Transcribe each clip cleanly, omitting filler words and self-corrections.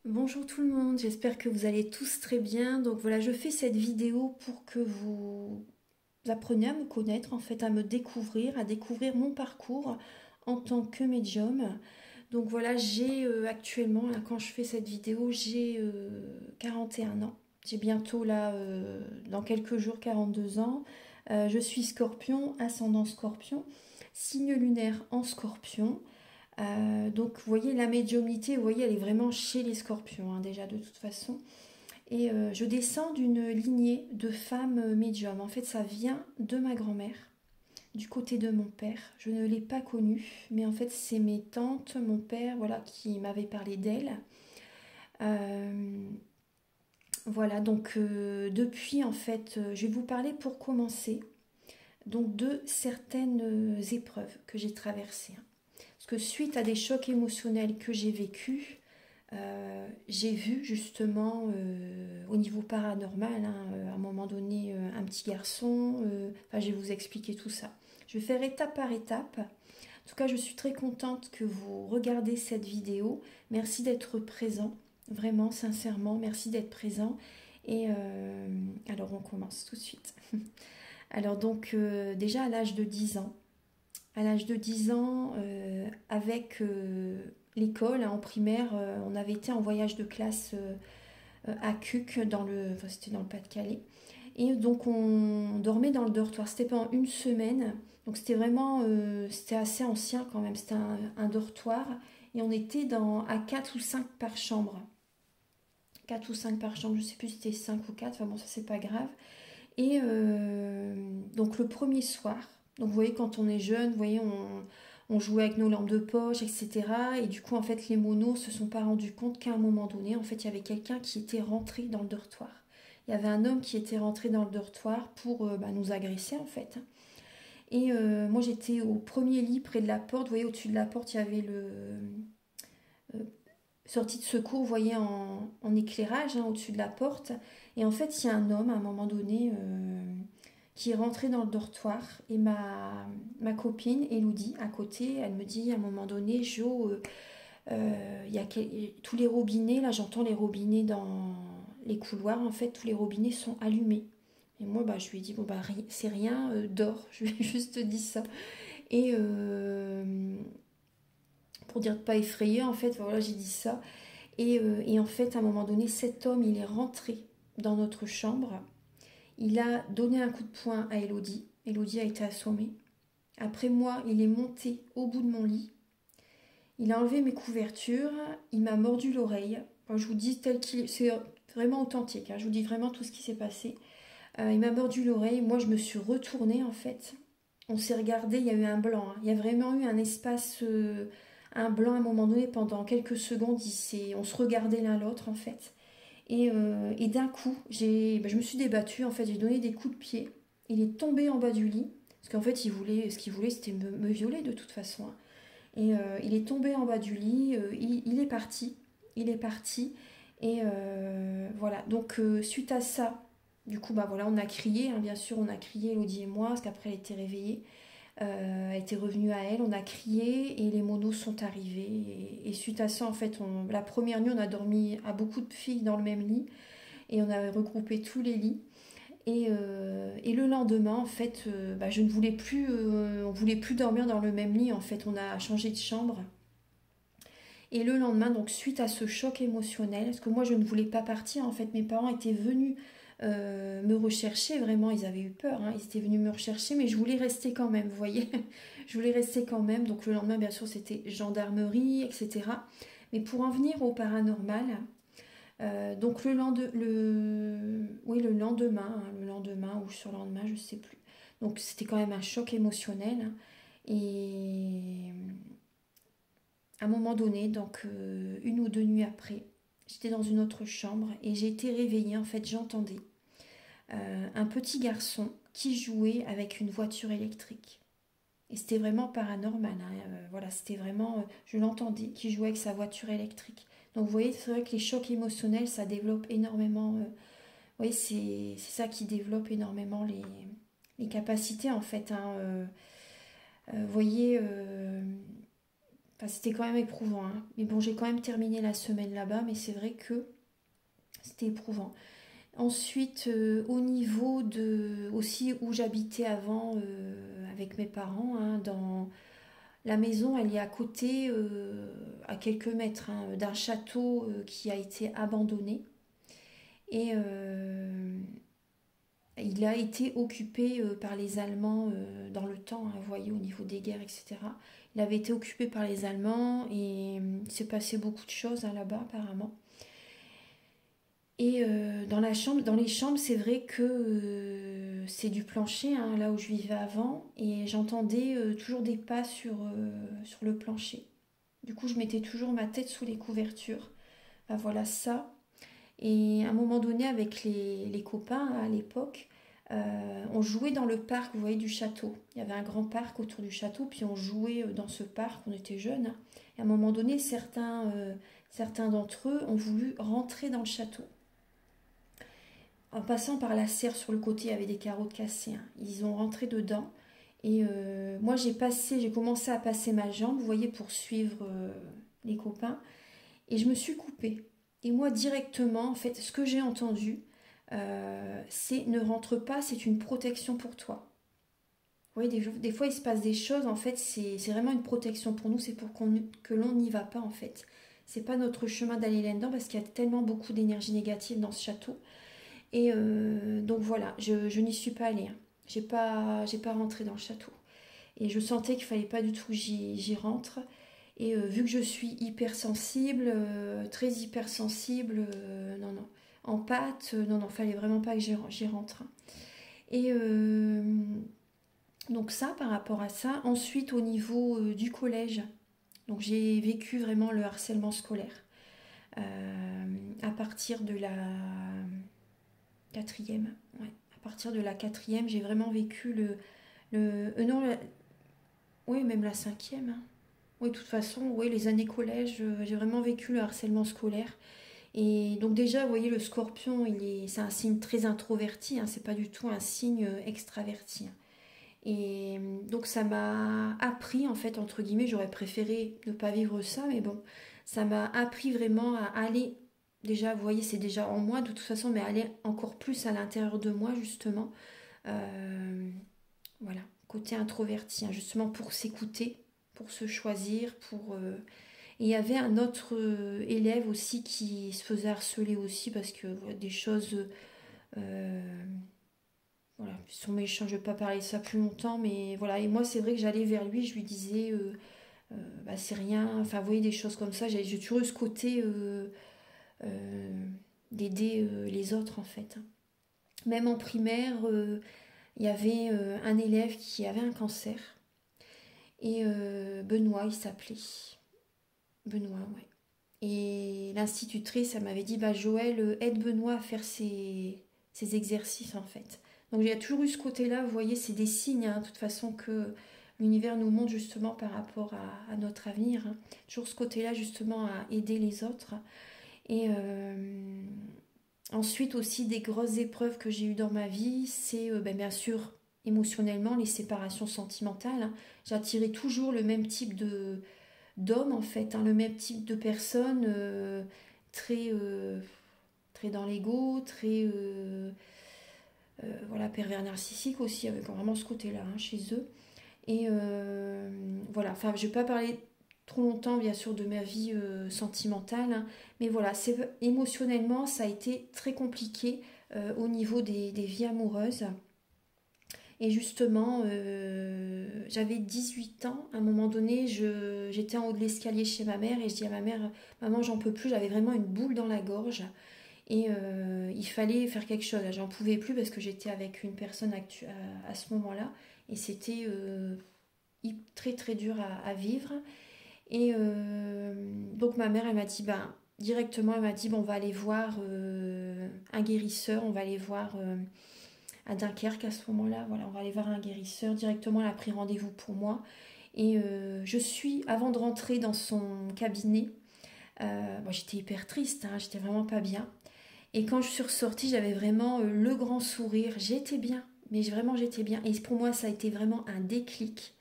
Bonjour tout le monde, j'espère que vous allez tous très bien. Donc voilà, je fais cette vidéo pour que vous appreniez à me connaître, en fait, à me découvrir, à découvrir mon parcours en tant que médium. Donc voilà, j'ai actuellement, là, quand je fais cette vidéo, j'ai 41 ans. J'ai bientôt, là, dans quelques jours, 42 ans. Je suis scorpion, ascendant scorpion, signe lunaire en scorpion. Donc vous voyez, la médiumnité, vous voyez, elle est vraiment chez les scorpions, hein, déjà de toute façon. Et je descends d'une lignée de femmes médiums. En fait, ça vient de ma grand-mère, du côté de mon père. Je ne l'ai pas connue, mais en fait, c'est mes tantes, mon père, voilà, qui m'avaient parlé d'elle. Euh, voilà, donc depuis, en fait, je vais vous parler pour commencer, donc de certaines épreuves que j'ai traversées, hein. Parce que suite à des chocs émotionnels que j'ai vécus, j'ai vu justement au niveau paranormal, hein, à un moment donné, un petit garçon. Enfin, je vais vous expliquer tout ça. Je vais faire étape par étape. En tout cas, je suis très contente que vous regardez cette vidéo. Merci d'être présent. Vraiment, sincèrement, merci d'être présent. Et alors, on commence tout de suite. Alors, donc, déjà à l'âge de 10 ans, avec l'école, hein, en primaire, on avait été en voyage de classe à Cuc, enfin, c'était dans le Pas-de-Calais. Et donc on dormait dans le dortoir. C'était pendant une semaine. Donc c'était vraiment, c'était assez ancien quand même. C'était un dortoir. Et on était à 4 ou 5 par chambre. 4 ou 5 par chambre, je sais plus si c'était 5 ou 4. Enfin bon, ça c'est pas grave. Et donc le premier soir, donc vous voyez quand on est jeune, vous voyez on jouait avec nos lampes de poche, etc. Et du coup en fait les monos se sont pas rendus compte qu'à un moment donné, en fait il y avait quelqu'un qui était rentré dans le dortoir. Il y avait un homme qui était rentré dans le dortoir pour nous agresser en fait. Et moi j'étais au premier lit près de la porte, vous voyez au-dessus de la porte il y avait le euh, sortie de secours, vous voyez en éclairage, hein, au-dessus de la porte. Et en fait il y a un homme à un moment donné qui est rentrée dans le dortoir et ma copine Elodie à côté, elle me dit à un moment donné, Jo, y a tous les robinets, là j'entends les robinets dans les couloirs, en fait tous les robinets sont allumés. Et moi bah, je lui ai dit, bon bah c'est rien, dors, je lui ai juste dit ça. Et pour dire de pas effrayer, en fait, voilà, j'ai dit ça. Et en fait, à un moment donné, cet homme, il est rentré dans notre chambre. Il a donné un coup de poing à Elodie. Elodie a été assommée. Après moi, il est monté au bout de mon lit. Il a enlevé mes couvertures. Il m'a mordu l'oreille. Enfin, je vous dis tel qu'il est. C'est vraiment authentique, hein. Je vous dis vraiment tout ce qui s'est passé. Il m'a mordu l'oreille. Moi, je me suis retournée en fait. On s'est regardé. Il y a eu un blanc, hein. Il y a vraiment eu un espace, un blanc à un moment donné pendant quelques secondes. On se regardait l'un l'autre en fait. Et d'un coup, je me suis débattue, en fait, j'ai donné des coups de pied. Il est tombé en bas du lit, parce qu'en fait, ce qu'il voulait, c'était me violer de toute façon, hein. Et il est tombé en bas du lit, il est parti, il est parti. Et voilà, donc suite à ça, du coup, bah voilà, on a crié, hein, bien sûr, on a crié, Elodie et moi, parce qu'après, elle était réveillée. Elle était revenue à elle, on a crié et les monos sont arrivés. Et suite à ça, en fait, la première nuit, on a dormi à beaucoup de filles dans le même lit et on avait regroupé tous les lits. Et le lendemain, en fait, je ne voulais plus, on voulait plus dormir dans le même lit. En fait, on a changé de chambre. Et le lendemain, donc suite à ce choc émotionnel, parce que moi je ne voulais pas partir, en fait, mes parents étaient venus me rechercher, vraiment, ils avaient eu peur, hein, ils étaient venus me rechercher, mais je voulais rester quand même, vous voyez, je voulais rester quand même. Donc le lendemain, bien sûr, c'était gendarmerie, etc. Mais pour en venir au paranormal, donc le lendemain, hein, le lendemain ou sur le lendemain, je sais plus. Donc c'était quand même un choc émotionnel, hein. Et à un moment donné, donc une ou deux nuits après, j'étais dans une autre chambre et j'ai été réveillée. En fait, j'entendais un petit garçon qui jouait avec une voiture électrique. Et c'était vraiment paranormal, hein. Voilà, c'était vraiment, je l'entendais, qui jouait avec sa voiture électrique. Donc vous voyez, c'est vrai que les chocs émotionnels, ça développe énormément. Vous voyez, c'est ça qui développe énormément les capacités en fait, hein. Vous voyez, Enfin, c'était quand même éprouvant, hein. Mais bon, j'ai quand même terminé la semaine là-bas, mais c'est vrai que c'était éprouvant. Ensuite, au niveau de aussi où j'habitais avant avec mes parents, hein, dans la maison, elle est à côté, à quelques mètres, hein, d'un château qui a été abandonné. Et il a été occupé par les Allemands dans le temps, hein, vous voyez, au niveau des guerres, etc. Il avait été occupé par les Allemands et il s'est passé beaucoup de choses, hein, là-bas apparemment. Et dans les chambres, c'est vrai que c'est du plancher, hein, là où je vivais avant, et j'entendais toujours des pas sur le plancher. Du coup, je mettais toujours ma tête sous les couvertures. Ben voilà ça. Et à un moment donné, avec les copains, hein, à l'époque, on jouait dans le parc, vous voyez, du château. Il y avait un grand parc autour du château, puis on jouait dans ce parc, on était jeunes, hein. Et à un moment donné, certains d'entre eux ont voulu rentrer dans le château. En passant par la serre sur le côté, il y avait des carreaux cassés, hein. Ils ont rentré dedans. Et moi, j'ai commencé à passer ma jambe, vous voyez, pour suivre les copains. Et je me suis coupée. Et moi, directement, en fait, ce que j'ai entendu, c'est ne rentre pas, c'est une protection pour toi. Vous voyez, des fois, il se passe des choses, en fait, c'est vraiment une protection pour nous, c'est pour que l'on n'y va pas, en fait. C'est pas notre chemin d'aller là-dedans parce qu'il y a tellement beaucoup d'énergie négative dans ce château. Et donc voilà, je n'y suis pas allée, hein. J'ai pas rentré dans le château. Et je sentais qu'il fallait pas du tout que j'y rentre. Et vu que je suis hypersensible, très hypersensible, non, non. En pâte, non, non, fallait vraiment pas que j'y rentre, hein. Et donc ça, par rapport à ça. Ensuite, au niveau du collège, donc j'ai vécu vraiment le harcèlement scolaire. À partir de la quatrième, ouais. À partir de la quatrième, j'ai vraiment vécu non, oui, même la cinquième, hein. Oui, de toute façon, oui, les années collège, j'ai vraiment vécu le harcèlement scolaire. Et donc déjà, vous voyez, le scorpion, c'est un signe très introverti, hein, c'est pas du tout un signe extraverti, hein. Et donc ça m'a appris, en fait, entre guillemets, j'aurais préféré ne pas vivre ça, mais bon, ça m'a appris vraiment à aller, déjà, vous voyez, c'est déjà en moi de toute façon, mais aller encore plus à l'intérieur de moi, justement. Euh, voilà, côté introverti, hein, justement pour s'écouter, pour se choisir, Et il y avait un autre élève aussi qui se faisait harceler aussi parce que voilà, des choses... euh, voilà, ils sont méchants, je ne vais pas parler de ça plus longtemps, mais voilà. Et moi, c'est vrai que j'allais vers lui, je lui disais, bah, c'est rien, enfin, vous voyez, des choses comme ça. J'ai toujours eu ce côté euh, d'aider les autres, en fait, hein. Même en primaire, il y avait un élève qui avait un cancer. Et Benoît, il s'appelait. Benoît, ouais. Et l'institutrice, elle m'avait dit, bah Joël, aide Benoît à faire ses exercices, en fait. Donc il y a toujours eu ce côté-là, vous voyez, c'est des signes, hein, de toute façon, que l'univers nous montre justement par rapport à notre avenir, hein. Toujours ce côté-là, justement, à aider les autres. Et ensuite aussi, des grosses épreuves que j'ai eues dans ma vie, c'est ben, bien sûr, émotionnellement, les séparations sentimentales, hein. J'attirais toujours le même type d'homme, en fait, hein, le même type de personne, très, très dans l'ego, très voilà, pervers narcissique aussi, avec vraiment ce côté-là, hein, chez eux. Et voilà, enfin, je ne vais pas parler trop longtemps, bien sûr, de ma vie sentimentale, hein, mais voilà, émotionnellement, ça a été très compliqué au niveau des vies amoureuses. Et justement, j'avais 18 ans. À un moment donné, j'étais en haut de l'escalier chez ma mère et je dis à ma mère, maman, j'en peux plus. J'avais vraiment une boule dans la gorge et il fallait faire quelque chose. J'en pouvais plus parce que j'étais avec une personne à ce moment-là et c'était très très dur à vivre. Et donc ma mère, elle m'a dit, ben, directement, elle m'a dit, bon, on va aller voir un guérisseur, on va aller voir à Dunkerque à ce moment-là. Voilà, on va aller voir un guérisseur. Directement, elle a pris rendez-vous pour moi. Et avant de rentrer dans son cabinet, moi j'étais hyper triste, hein, j'étais vraiment pas bien. Et quand je suis ressortie, j'avais vraiment le grand sourire. J'étais bien, mais vraiment j'étais bien. Et pour moi, ça a été vraiment un déclic.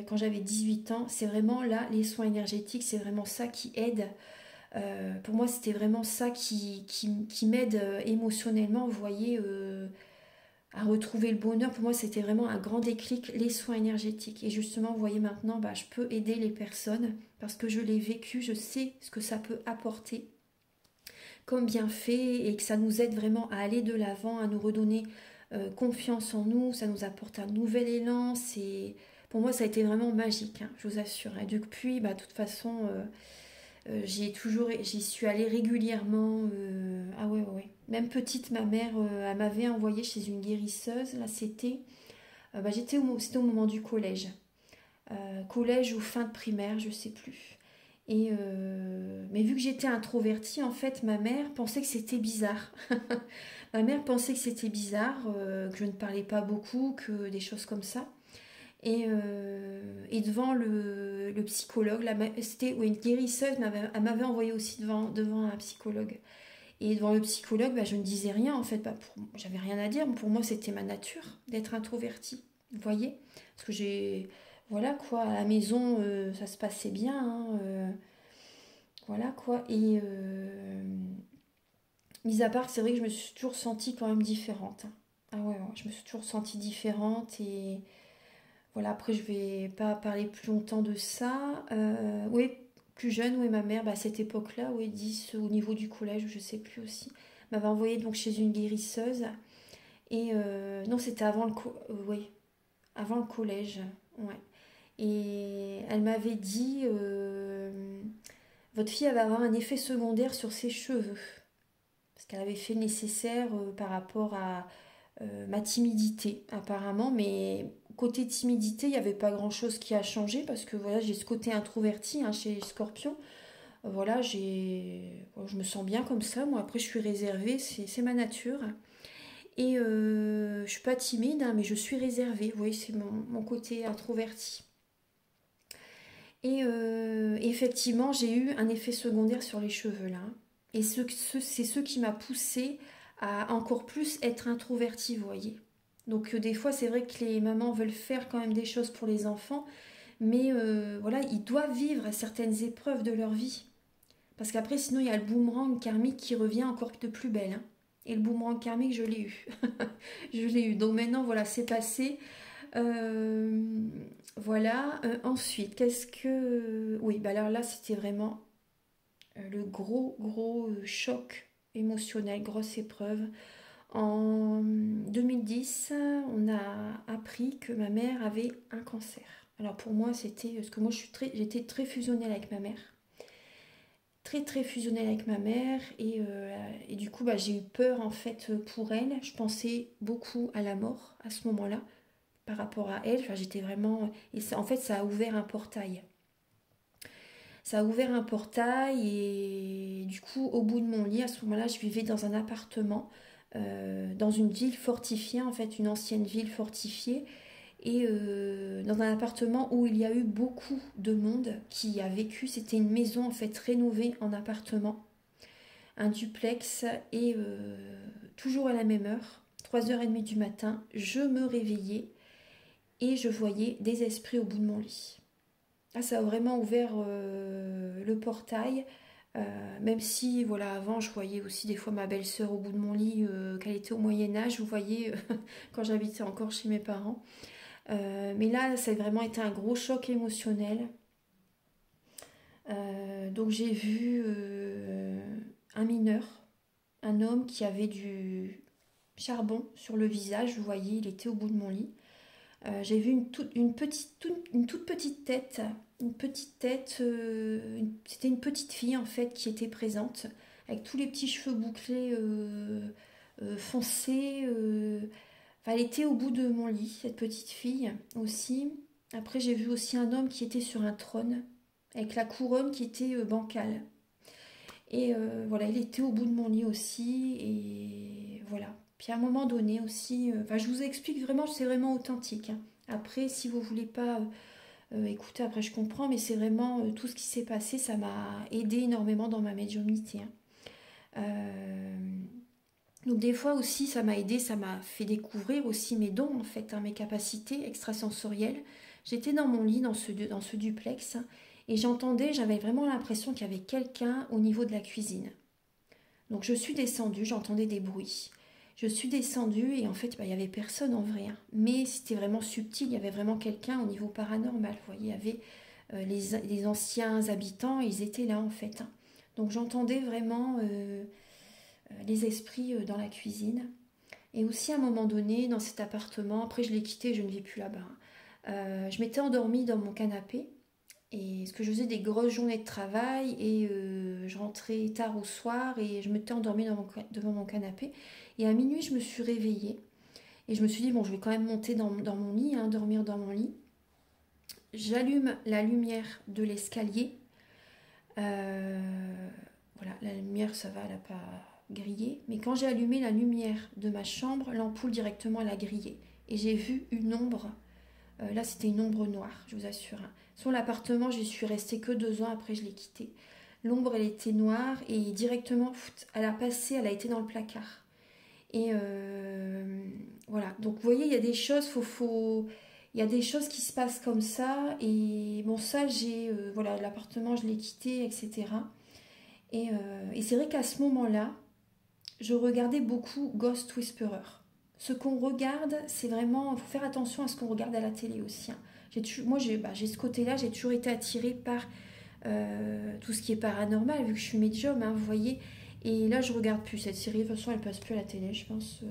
quand j'avais 18 ans. C'est vraiment là, les soins énergétiques, c'est vraiment ça qui aide. Pour moi, c'était vraiment ça qui m'aide émotionnellement, vous voyez, à retrouver le bonheur. Pour moi, c'était vraiment un grand déclic, les soins énergétiques. Et justement, vous voyez maintenant, bah, je peux aider les personnes parce que je l'ai vécu, je sais ce que ça peut apporter comme bienfait et que ça nous aide vraiment à aller de l'avant, à nous redonner confiance en nous, ça nous apporte un nouvel élan. Pour moi, ça a été vraiment magique, hein, je vous assure. Et depuis, bah, de toute façon, j'y suis allée régulièrement. Ah ouais, ouais, ouais. Même petite, ma mère, elle m'avait envoyée chez une guérisseuse. Là, bah, c'était au moment du collège. Collège ou fin de primaire, je sais plus. Mais vu que j'étais introvertie, en fait, ma mère pensait que c'était bizarre. Ma mère pensait que c'était bizarre, que je ne parlais pas beaucoup, que des choses comme ça. Et devant le psychologue, c'était une guérisseuse, elle m'avait envoyé aussi devant un psychologue. Et devant le psychologue, bah, je ne disais rien, en fait. Bah, j'avais rien à dire. Pour moi, c'était ma nature d'être introvertie. Vous voyez? Parce que voilà quoi, à la maison, ça se passait bien, hein, voilà quoi. Mis à part, c'est vrai que je me suis toujours sentie quand même différente, hein. Ah ouais, ouais, je me suis toujours sentie différente. Et voilà, après, je vais pas parler plus longtemps de ça. Oui, plus jeune, oui, ma mère, bah, à cette époque-là, oui, 10 au niveau du collège, je sais plus aussi, m'avait envoyée donc chez une guérisseuse. Non, c'était oui, avant le collège, ouais. Et elle m'avait dit, votre fille elle va avoir un effet secondaire sur ses cheveux. Parce qu'elle avait fait le nécessaire par rapport à ma timidité, apparemment. Mais côté timidité, il n'y avait pas grand-chose qui a changé. Parce que voilà, j'ai ce côté introverti, hein, chez les scorpions. Voilà, je me sens bien comme ça. Moi, après, je suis réservée, c'est ma nature. Je suis pas timide, hein, mais je suis réservée. Vous voyez, c'est mon côté introverti. Effectivement, j'ai eu un effet secondaire sur les cheveux là. C'est ce qui m'a poussée à encore plus être introvertie, vous voyez. Donc des fois, c'est vrai que les mamans veulent faire quand même des choses pour les enfants, mais voilà, ils doivent vivre certaines épreuves de leur vie. Parce qu'après, sinon, il y a le boomerang karmique qui revient encore de plus belle, hein. Et le boomerang karmique, je l'ai eu. Je l'ai eu. Donc maintenant, voilà, c'est passé. Euh, voilà. Ensuite, qu'est-ce que... Oui, bah alors là, c'était vraiment le gros choc émotionnel, grosse épreuve. En 2010, on a appris que ma mère avait un cancer. Alors pour moi, c'était... Parce que moi, j'étais très fusionnelle avec ma mère. Très fusionnelle avec ma mère. Et du coup, bah, j'ai eu peur, en fait, pour elle. Je pensais beaucoup à la mort à ce moment-là par rapport à elle. Enfin, j'étais vraiment... Et ça, en fait, ça a ouvert un portail. Ça a ouvert un portail et du coup, au bout de mon lit, à ce moment-là, je vivais dans un appartement, dans une ville fortifiée, en fait, une ancienne ville fortifiée. Dans un appartement où il y a eu beaucoup de monde qui a vécu. C'était une maison, en fait, rénovée en appartement, un duplex. Toujours à la même heure, 3h30 du matin, je me réveillais et je voyais des esprits au bout de mon lit. Ah, ça a vraiment ouvert le portail. Même si, voilà, avant, je voyais aussi des fois ma belle-sœur au bout de mon lit, qu'elle était au Moyen-Âge, vous voyez, quand j'habitais encore chez mes parents. Mais là, ça a vraiment été un gros choc émotionnel. Donc, j'ai vu un mineur, un homme qui avait du charbon sur le visage, vous voyez, il était au bout de mon lit. J'ai vu une toute petite tête, c'était une petite fille en fait qui était présente, avec tous les petits cheveux bouclés foncés. Enfin, elle était au bout de mon lit, cette petite fille aussi. Après, j'ai vu aussi un homme qui était sur un trône, avec la couronne qui était bancale. Voilà, il était au bout de mon lit aussi, et voilà. Puis à un moment donné aussi, enfin je vous explique vraiment, c'est vraiment authentique, hein. Après, si vous voulez pas écouter, après je comprends, mais c'est vraiment tout ce qui s'est passé, ça m'a aidé énormément dans ma médiumnité, hein. Euh, donc des fois aussi, ça m'a aidé, ça m'a fait découvrir aussi mes dons en fait, hein, mes capacités extrasensorielles. J'étais dans mon lit, dans ce duplex, et j'avais vraiment l'impression qu'il y avait quelqu'un au niveau de la cuisine. Donc je suis descendue, j'entendais des bruits. Je suis descendue et en fait, il n'y avait personne en vrai, hein. Mais c'était vraiment subtil, il y avait vraiment quelqu'un au niveau paranormal. Vous voyez, il y avait les anciens habitants, ils étaient là en fait, hein. Donc j'entendais vraiment les esprits dans la cuisine. Et aussi à un moment donné, dans cet appartement, après je l'ai quitté, je ne vis plus là-bas, hein. Je m'étais endormie dans mon canapé. Et ce que je faisais des grosses journées de travail et je rentrais tard au soir et je m'étais endormie devant mon canapé. Et à minuit, je me suis réveillée et je me suis dit, bon, je vais quand même monter dans mon lit, hein, dormir dans mon lit. J'allume la lumière de l'escalier. Voilà, la lumière, ça va, elle n'a pas grillé. Mais quand j'ai allumé la lumière de ma chambre, l'ampoule directement, elle a grillé. Et j'ai vu une ombre. Là, c'était une ombre noire, je vous assure, hein. Sur l'appartement, j'y suis restée que 2 ans, après je l'ai quitté. L'ombre, elle était noire et directement, elle a passé, elle a été dans le placard. Et voilà, donc vous voyez, il y a des choses, il y a des choses qui se passent comme ça. Et bon, ça, voilà, l'appartement, je l'ai quitté, etc. Et c'est vrai qu'à ce moment-là, je regardais beaucoup Ghost Whisperer. Ce qu'on regarde, c'est vraiment, il faut faire attention à ce qu'on regarde à la télé aussi, hein. Moi, j'ai ce côté-là, j'ai toujours été attirée par tout ce qui est paranormal, vu que je suis médium, hein, vous voyez. Et là, je regarde plus cette série, de toute façon, elle passe plus à la télé, je pense.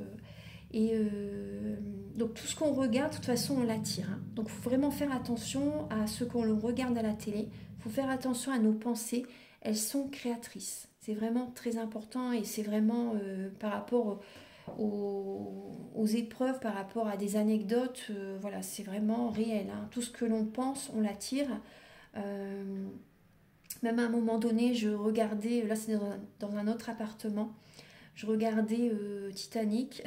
Donc, tout ce qu'on regarde, de toute façon, on l'attire, hein. Donc, il faut vraiment faire attention à ce qu'on regarde à la télé. Il faut faire attention à nos pensées. Elles sont créatrices. C'est vraiment très important et c'est vraiment par rapport aux épreuves, par rapport à des anecdotes, voilà, c'est vraiment réel, hein. Tout ce que l'on pense, on l'attire. Euh, Même à un moment donné, je regardais, là c'est dans un autre appartement, je regardais Titanic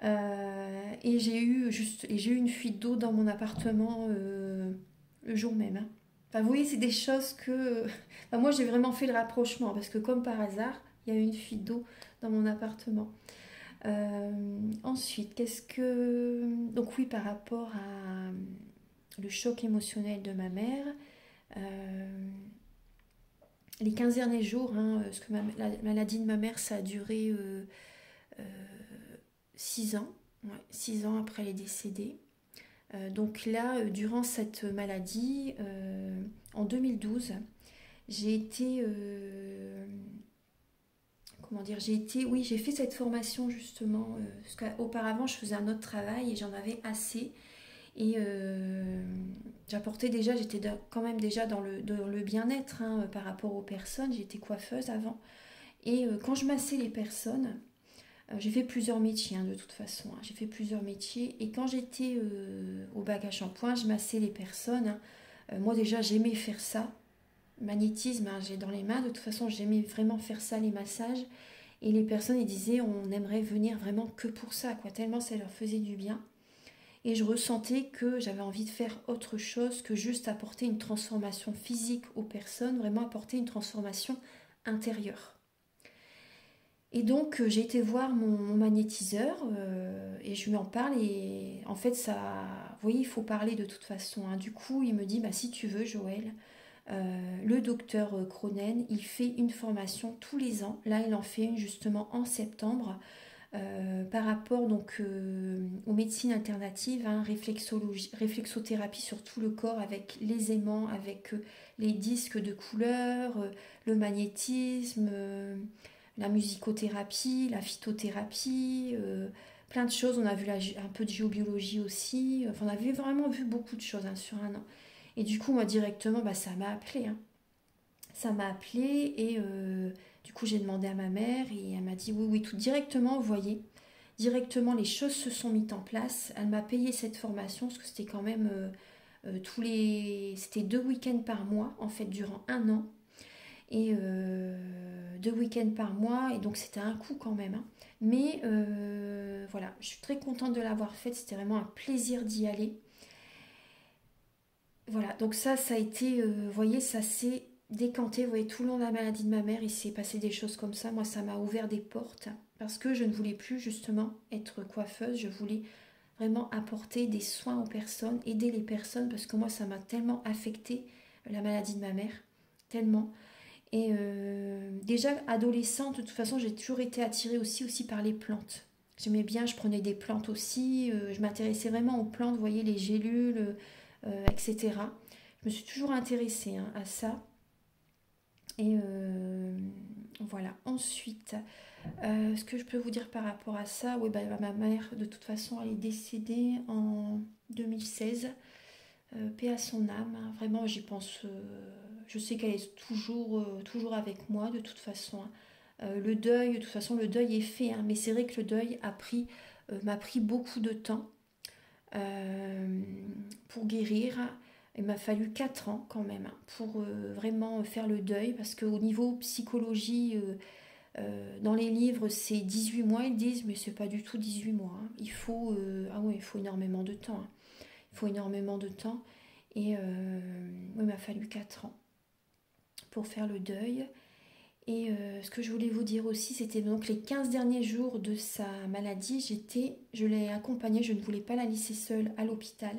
et j'ai eu une fuite d'eau dans mon appartement le jour même, hein. Enfin, vous voyez, c'est des choses que... Enfin, moi, j'ai vraiment fait le rapprochement parce que comme par hasard, il y a eu une fuite d'eau dans mon appartement. Ensuite, qu'est-ce que... Donc oui, par rapport à le choc émotionnel de ma mère, les 15 derniers jours, hein, parce que la maladie de ma mère, ça a duré 6 ans. Ouais, 6 ans après elle est décédée. Donc là, durant cette maladie, en 2012, j'ai été... comment dire, oui, j'ai fait cette formation justement, parce qu'auparavant, je faisais un autre travail et j'en avais assez. Et j'apportais déjà, quand même déjà dans le bien-être, hein, par rapport aux personnes. J'étais coiffeuse avant. Et quand je massais les personnes, j'ai fait plusieurs métiers, hein, de toute façon, hein. J'ai fait plusieurs métiers. Et quand j'étais au bac à shampoing, je massais les personnes, hein. Moi déjà, j'aimais faire ça. Magnétisme, hein, j'ai dans les mains. De toute façon, j'aimais vraiment faire ça, les massages. Et les personnes, ils disaient, on aimerait venir vraiment que pour ça, quoi. Tellement ça leur faisait du bien. Et je ressentais que j'avais envie de faire autre chose que juste apporter une transformation physique aux personnes, vraiment apporter une transformation intérieure. Et donc j'ai été voir mon magnétiseur et je lui en parle et en fait ça, vous voyez, il faut parler de toute façon, hein. Du coup il me dit, bah, si tu veux Joël, le docteur Cronen, il fait une formation tous les ans. Là il en fait une justement en septembre. Par rapport donc aux médecines alternatives, hein, réflexothérapie sur tout le corps avec les aimants, avec les disques de couleur, le magnétisme, la musicothérapie, la phytothérapie, plein de choses. On a vu un peu de géobiologie aussi. Enfin, on avait vraiment vu beaucoup de choses, hein, sur un an. Et du coup, moi directement, bah, ça m'a appelé, hein. Ça m'a appelé et du coup j'ai demandé à ma mère et elle m'a dit oui, oui, tout directement, vous voyez, directement les choses se sont mises en place. Elle m'a payé cette formation parce que c'était quand même c'était 2 week-ends par mois en fait durant un an et 2 week-ends par mois et donc c'était un coût quand même, hein. Mais voilà, je suis très contente de l'avoir faite, c'était vraiment un plaisir d'y aller. Voilà, donc ça a été, vous voyez, ça s'est décanté. Vous voyez, tout le long de la maladie de ma mère, il s'est passé des choses comme ça. Moi, ça m'a ouvert des portes parce que je ne voulais plus justement être coiffeuse. Je voulais vraiment apporter des soins aux personnes, aider les personnes, parce que moi, ça m'a tellement affecté la maladie de ma mère, tellement. Et déjà, adolescente, de toute façon, j'ai toujours été attirée aussi par les plantes. J'aimais bien, je prenais des plantes aussi, je m'intéressais vraiment aux plantes, vous voyez, les gélules, etc. Je me suis toujours intéressée hein, à ça. Et voilà. Ensuite, ce que je peux vous dire par rapport à ça, oui, bah, ma mère, de toute façon, elle est décédée en 2016. Paix à son âme. Hein. Vraiment, j'y pense. Je sais qu'elle est toujours avec moi, de toute façon. Hein. Le deuil, de toute façon, le deuil est fait. Hein, mais c'est vrai que le deuil m'a pris beaucoup de temps pour guérir. Il m'a fallu 4 ans quand même hein, pour vraiment faire le deuil. Parce qu'au niveau psychologie, dans les livres, c'est 18 mois, ils disent, mais c'est pas du tout 18 mois. Hein. Ah ouais, il faut énormément de temps. Hein. Il faut énormément de temps. Et il m'a fallu 4 ans pour faire le deuil. Et ce que je voulais vous dire aussi, c'était donc les 15 derniers jours de sa maladie, je l'ai accompagnée, je ne voulais pas la laisser seule à l'hôpital.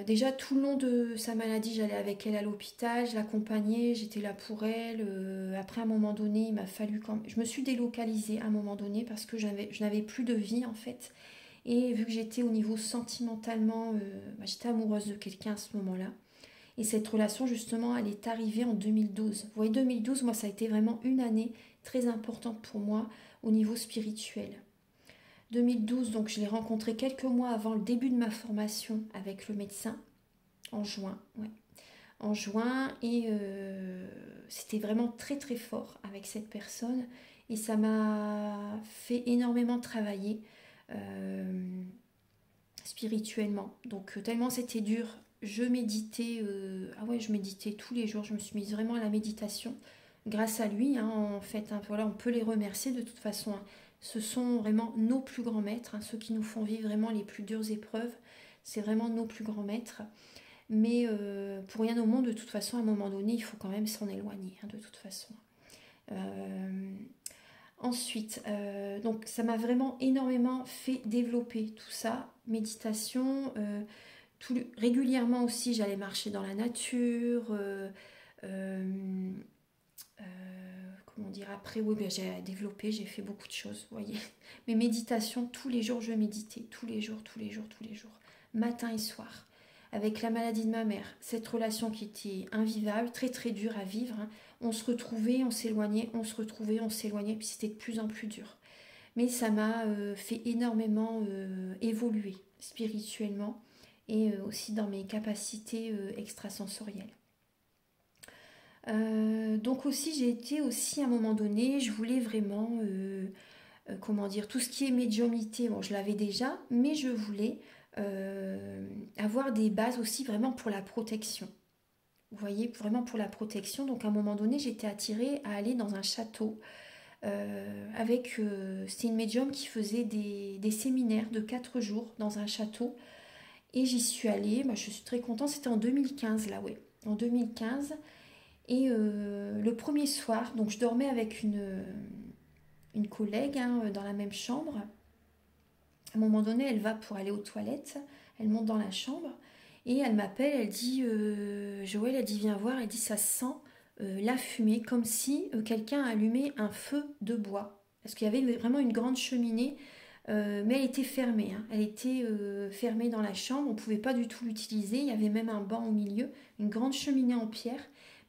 Déjà tout le long de sa maladie, j'allais avec elle à l'hôpital, je l'accompagnais, j'étais là pour elle. Après à un moment donné, il m'a fallu je me suis délocalisée à un moment donné parce que je n'avais plus de vie en fait. Et vu que j'étais au niveau sentimentalement, j'étais amoureuse de quelqu'un à ce moment-là. Et cette relation, justement, elle est arrivée en 2012. Vous voyez, 2012, moi, ça a été vraiment une année très importante pour moi au niveau spirituel. 2012, donc je l'ai rencontré quelques mois avant le début de ma formation avec le médecin, en juin. Ouais. En juin, et c'était vraiment très très fort avec cette personne. Et ça m'a fait énormément travailler spirituellement. Donc tellement c'était dur, je méditais, ah ouais, je méditais tous les jours, je me suis mise vraiment à la méditation grâce à lui, hein, en fait, hein, voilà, on peut les remercier de toute façon. Hein. Ce sont vraiment nos plus grands maîtres, hein, ceux qui nous font vivre vraiment les plus dures épreuves, c'est vraiment nos plus grands maîtres. Mais pour rien au monde, de toute façon, à un moment donné, il faut quand même s'en éloigner, hein, de toute façon. Ensuite, donc ça m'a vraiment énormément fait développer tout ça, méditation, régulièrement aussi j'allais marcher dans la nature, euh, comment dire, après oui ben, j'ai développé, j'ai fait beaucoup de choses, vous voyez. Mais méditation, tous les jours je méditais, tous les jours, matin et soir. Avec la maladie de ma mère, cette relation qui était invivable, très très dure à vivre, hein. On se retrouvait, on s'éloignait, on se retrouvait, on s'éloignait, puis c'était de plus en plus dur. Mais ça m'a fait énormément évoluer spirituellement et aussi dans mes capacités extrasensorielles. Donc aussi j'ai été aussi à un moment donné, je voulais vraiment, comment dire, tout ce qui est médiumnité, bon je l'avais déjà, mais je voulais avoir des bases aussi vraiment pour la protection. Vous voyez, vraiment pour la protection. Donc à un moment donné, j'étais attirée à aller dans un château c'était une médium qui faisait des séminaires de 4 jours dans un château. Et j'y suis allée, je suis très contente, c'était en 2015 là, ouais. En 2015. Et le premier soir, donc je dormais avec une collègue hein, dans la même chambre. À un moment donné, elle va pour aller aux toilettes, elle monte dans la chambre et elle m'appelle, elle dit Joël, elle dit viens voir, elle dit ça sent la fumée comme si quelqu'un allumait un feu de bois. Parce qu'il y avait vraiment une grande cheminée, mais elle était fermée. Hein. Elle était fermée dans la chambre, on ne pouvait pas du tout l'utiliser. Il y avait même un banc au milieu, une grande cheminée en pierre.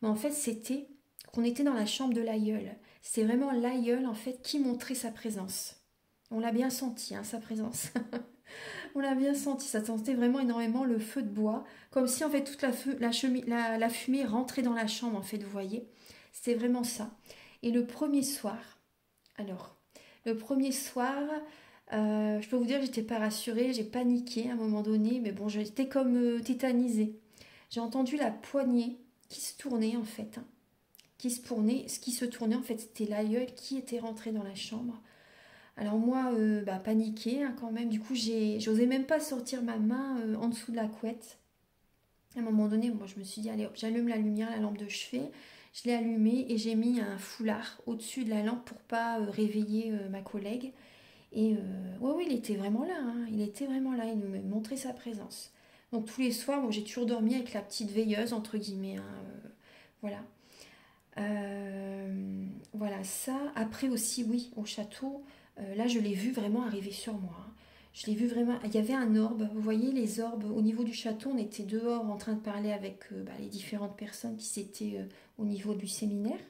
Mais en fait, c'était qu'on était dans la chambre de l'aïeul. C'est vraiment l'aïeul en fait qui montrait sa présence. On l'a bien senti, hein, sa présence. On l'a bien senti, ça sentait vraiment énormément le feu de bois, comme si en fait toute la fumée rentrait dans la chambre en fait, vous voyez. C'était vraiment ça. Et le premier soir, alors, le premier soir, je peux vous dire que j'étais pas rassurée, j'ai paniqué à un moment donné, mais bon, j'étais comme tétanisée. J'ai entendu la poignée qui se tournait en fait, hein, ce qui se tournait en fait, c'était l'aïeul qui était rentré dans la chambre. Alors moi, paniquée hein, quand même, du coup j'osais même pas sortir ma main en dessous de la couette. À un moment donné, moi je me suis dit, allez, j'allume la lumière, la lampe de chevet, je l'ai allumée et j'ai mis un foulard au-dessus de la lampe pour pas réveiller ma collègue. Et ouais, oui, il était vraiment là, hein. Il était vraiment là, il me montrait sa présence. Donc tous les soirs, bon, j'ai toujours dormi avec la petite veilleuse, entre guillemets, hein, voilà. Voilà ça. Après aussi, oui, au château, là je l'ai vu vraiment arriver sur moi, hein. Je l'ai vu vraiment. Il y avait un orbe. Vous voyez les orbes au niveau du château. On était dehors en train de parler avec les différentes personnes qui s'étaient au niveau du séminaire.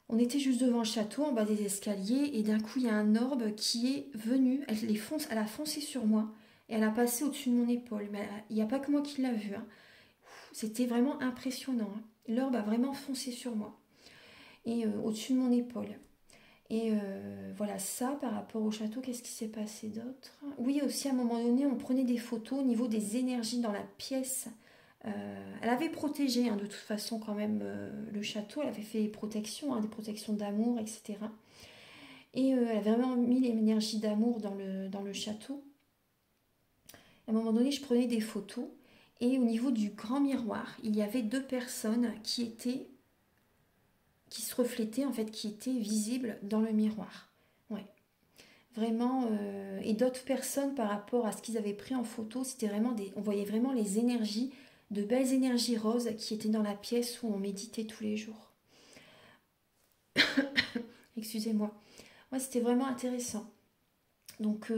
On était juste devant le château, en bas des escaliers, et d'un coup il y a un orbe qui est venu. Elle a foncé sur moi et elle a passé au-dessus de mon épaule. Mais il n'y a pas que moi qui l'a vu, hein. C'était vraiment impressionnant, hein. L'orbe a vraiment foncé sur moi et au-dessus de mon épaule. Et voilà ça par rapport au château, qu'est-ce qui s'est passé d'autre? Oui, aussi à un moment donné, on prenait des photos au niveau des énergies dans la pièce. Elle avait protégé, hein, de toute façon quand même le château, elle avait fait des protections, hein, des protections d'amour, etc. Et elle avait vraiment mis l'énergie d'amour dans le château. À un moment donné, je prenais des photos et au niveau du grand miroir, il y avait deux personnes qui se reflétaient, en fait, qui étaient visibles dans le miroir. Ouais, vraiment. Et d'autres personnes par rapport à ce qu'ils avaient pris en photo, c'était vraiment on voyait vraiment les énergies, de belles énergies roses qui étaient dans la pièce où on méditait tous les jours. Excusez-moi. Ouais, c'était vraiment intéressant. Donc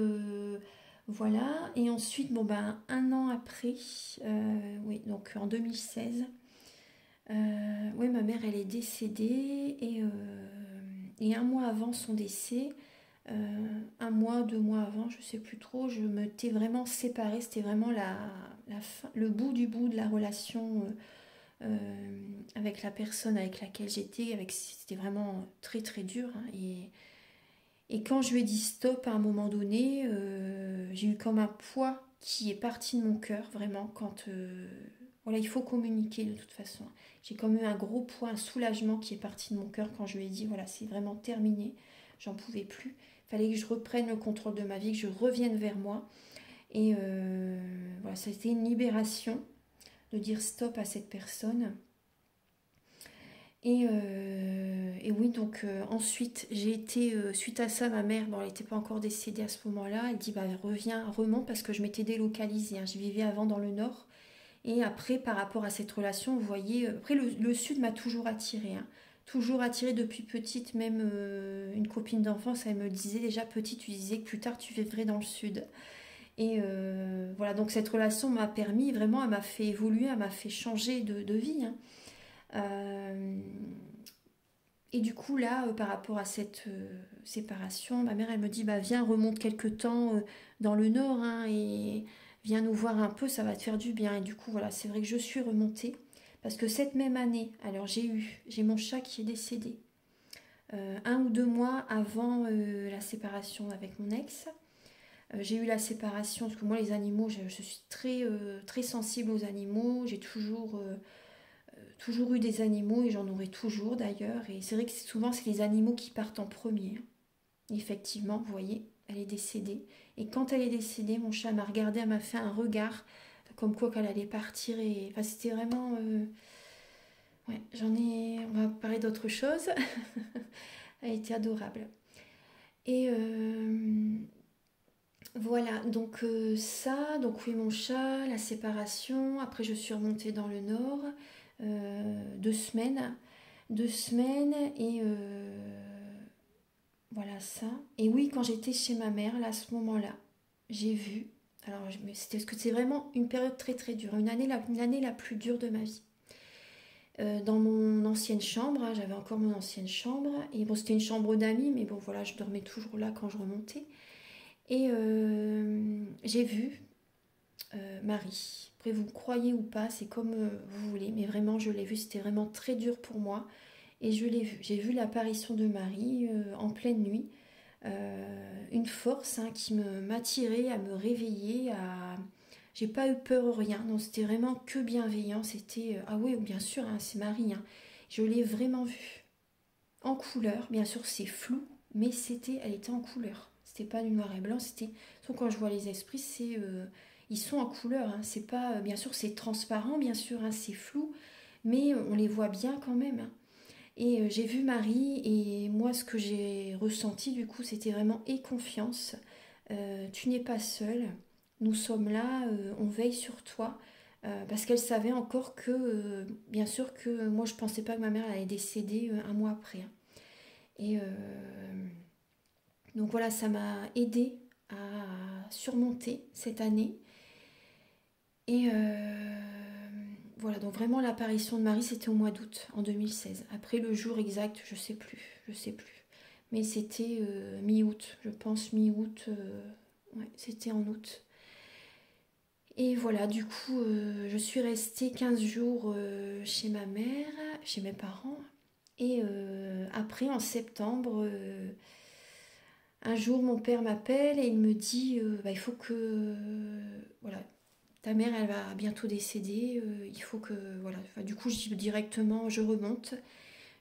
voilà. Et ensuite, bon ben un an après, oui, donc en 2016, oui, ma mère elle est décédée et un mois avant son décès, un mois, 2 mois avant, je sais plus trop, je m'étais vraiment séparée. C'était vraiment la fin, le bout du bout de la relation avec la personne avec laquelle j'étais. C'était vraiment très très dur, hein. Et quand je lui ai dit stop à un moment donné, j'ai eu comme un poids qui est parti de mon cœur, vraiment, quand... voilà, il faut communiquer de toute façon. J'ai comme eu un gros poids, un soulagement qui est parti de mon cœur quand je lui ai dit, voilà, c'est vraiment terminé, j'en pouvais plus. Il fallait que je reprenne le contrôle de ma vie, que je revienne vers moi. Et voilà, ça a été une libération de dire stop à cette personne. Et oui, donc ensuite, j'ai été, suite à ça, ma mère, bon, elle n'était pas encore décédée à ce moment-là, elle dit, bah, reviens, remonte, parce que je m'étais délocalisée, hein. Je vivais avant dans le nord. Et après, par rapport à cette relation, vous voyez, après, le sud m'a toujours attirée, hein. Toujours attirée depuis petite, même une copine d'enfance, elle me disait déjà petite, tu disais que plus tard tu vivrais dans le sud. Et voilà, donc cette relation m'a permis, vraiment, elle m'a fait évoluer, elle m'a fait changer de vie, hein. Euh, et du coup, là, par rapport à cette séparation, ma mère, elle me dit, bah, viens, remonte quelque temps dans le nord, hein, et viens nous voir un peu, ça va te faire du bien. Et du coup, voilà, c'est vrai que je suis remontée. Parce que cette même année, alors j'ai mon chat qui est décédé 1 ou 2 mois avant la séparation avec mon ex. J'ai eu la séparation, parce que moi, les animaux, je suis très sensible aux animaux. J'ai toujours eu des animaux et j'en aurai toujours d'ailleurs. Et c'est vrai que souvent, c'est les animaux qui partent en premier. Effectivement, vous voyez, elle est décédée. Et quand elle est décédée, mon chat m'a regardé, elle m'a fait un regard comme quoi qu'elle allait partir. Et enfin, c'était vraiment... Ouais, on va parler d'autre chose. Elle était adorable. Et voilà, donc ça, donc oui, mon chat, la séparation. Après, je suis remontée dans le nord. 2 semaines. 2 semaines et voilà ça. Et oui, quand j'étais chez ma mère, là, à ce moment-là, j'ai vu. Alors, c'était parce que c'est vraiment une période très très dure, une année la plus dure de ma vie. Dans mon ancienne chambre, hein, j'avais encore mon ancienne chambre. Et bon, c'était une chambre d'amis, mais bon, voilà, je dormais toujours là quand je remontais. Et j'ai vu Marie. Après, vous croyez ou pas, c'est comme vous voulez, mais vraiment, je l'ai vu, c'était vraiment très dur pour moi. Et je l'ai vu. J'ai vu l'apparition de Marie en pleine nuit. Une force, hein, qui m'attirait à me réveiller. J'ai pas eu peur ou rien. Non, c'était vraiment que bienveillant. C'était ah oui, bien sûr, hein, c'est Marie, hein. Je l'ai vraiment vue en couleur. Bien sûr, c'est flou, mais elle était en couleur. C'était pas du noir et blanc. C'était. Sauf quand je vois les esprits, ils sont en couleur, hein. C'est pas. Bien sûr, c'est transparent. Bien sûr, hein, c'est flou, mais on les voit bien quand même, hein. Et j'ai vu Marie et moi ce que j'ai ressenti du coup c'était vraiment aie confiance. Tu n'es pas seule, nous sommes là, on veille sur toi. Parce qu'elle savait encore que, bien sûr que moi je pensais pas que ma mère allait décéder un mois après, hein. Et donc voilà, ça m'a aidé à surmonter cette année. Et voilà, donc vraiment l'apparition de Marie, c'était au mois d'août en 2016. Après le jour exact, je sais plus, je sais plus. Mais c'était mi-août, je pense mi-août. Ouais, c'était en août. Et voilà, du coup, je suis restée 15 jours chez ma mère, chez mes parents. Et après, en septembre, un jour, mon père m'appelle et il me dit, bah, il faut que, voilà, ta mère, elle va bientôt décéder, il faut que, voilà. Enfin, du coup, je dis directement, je remonte.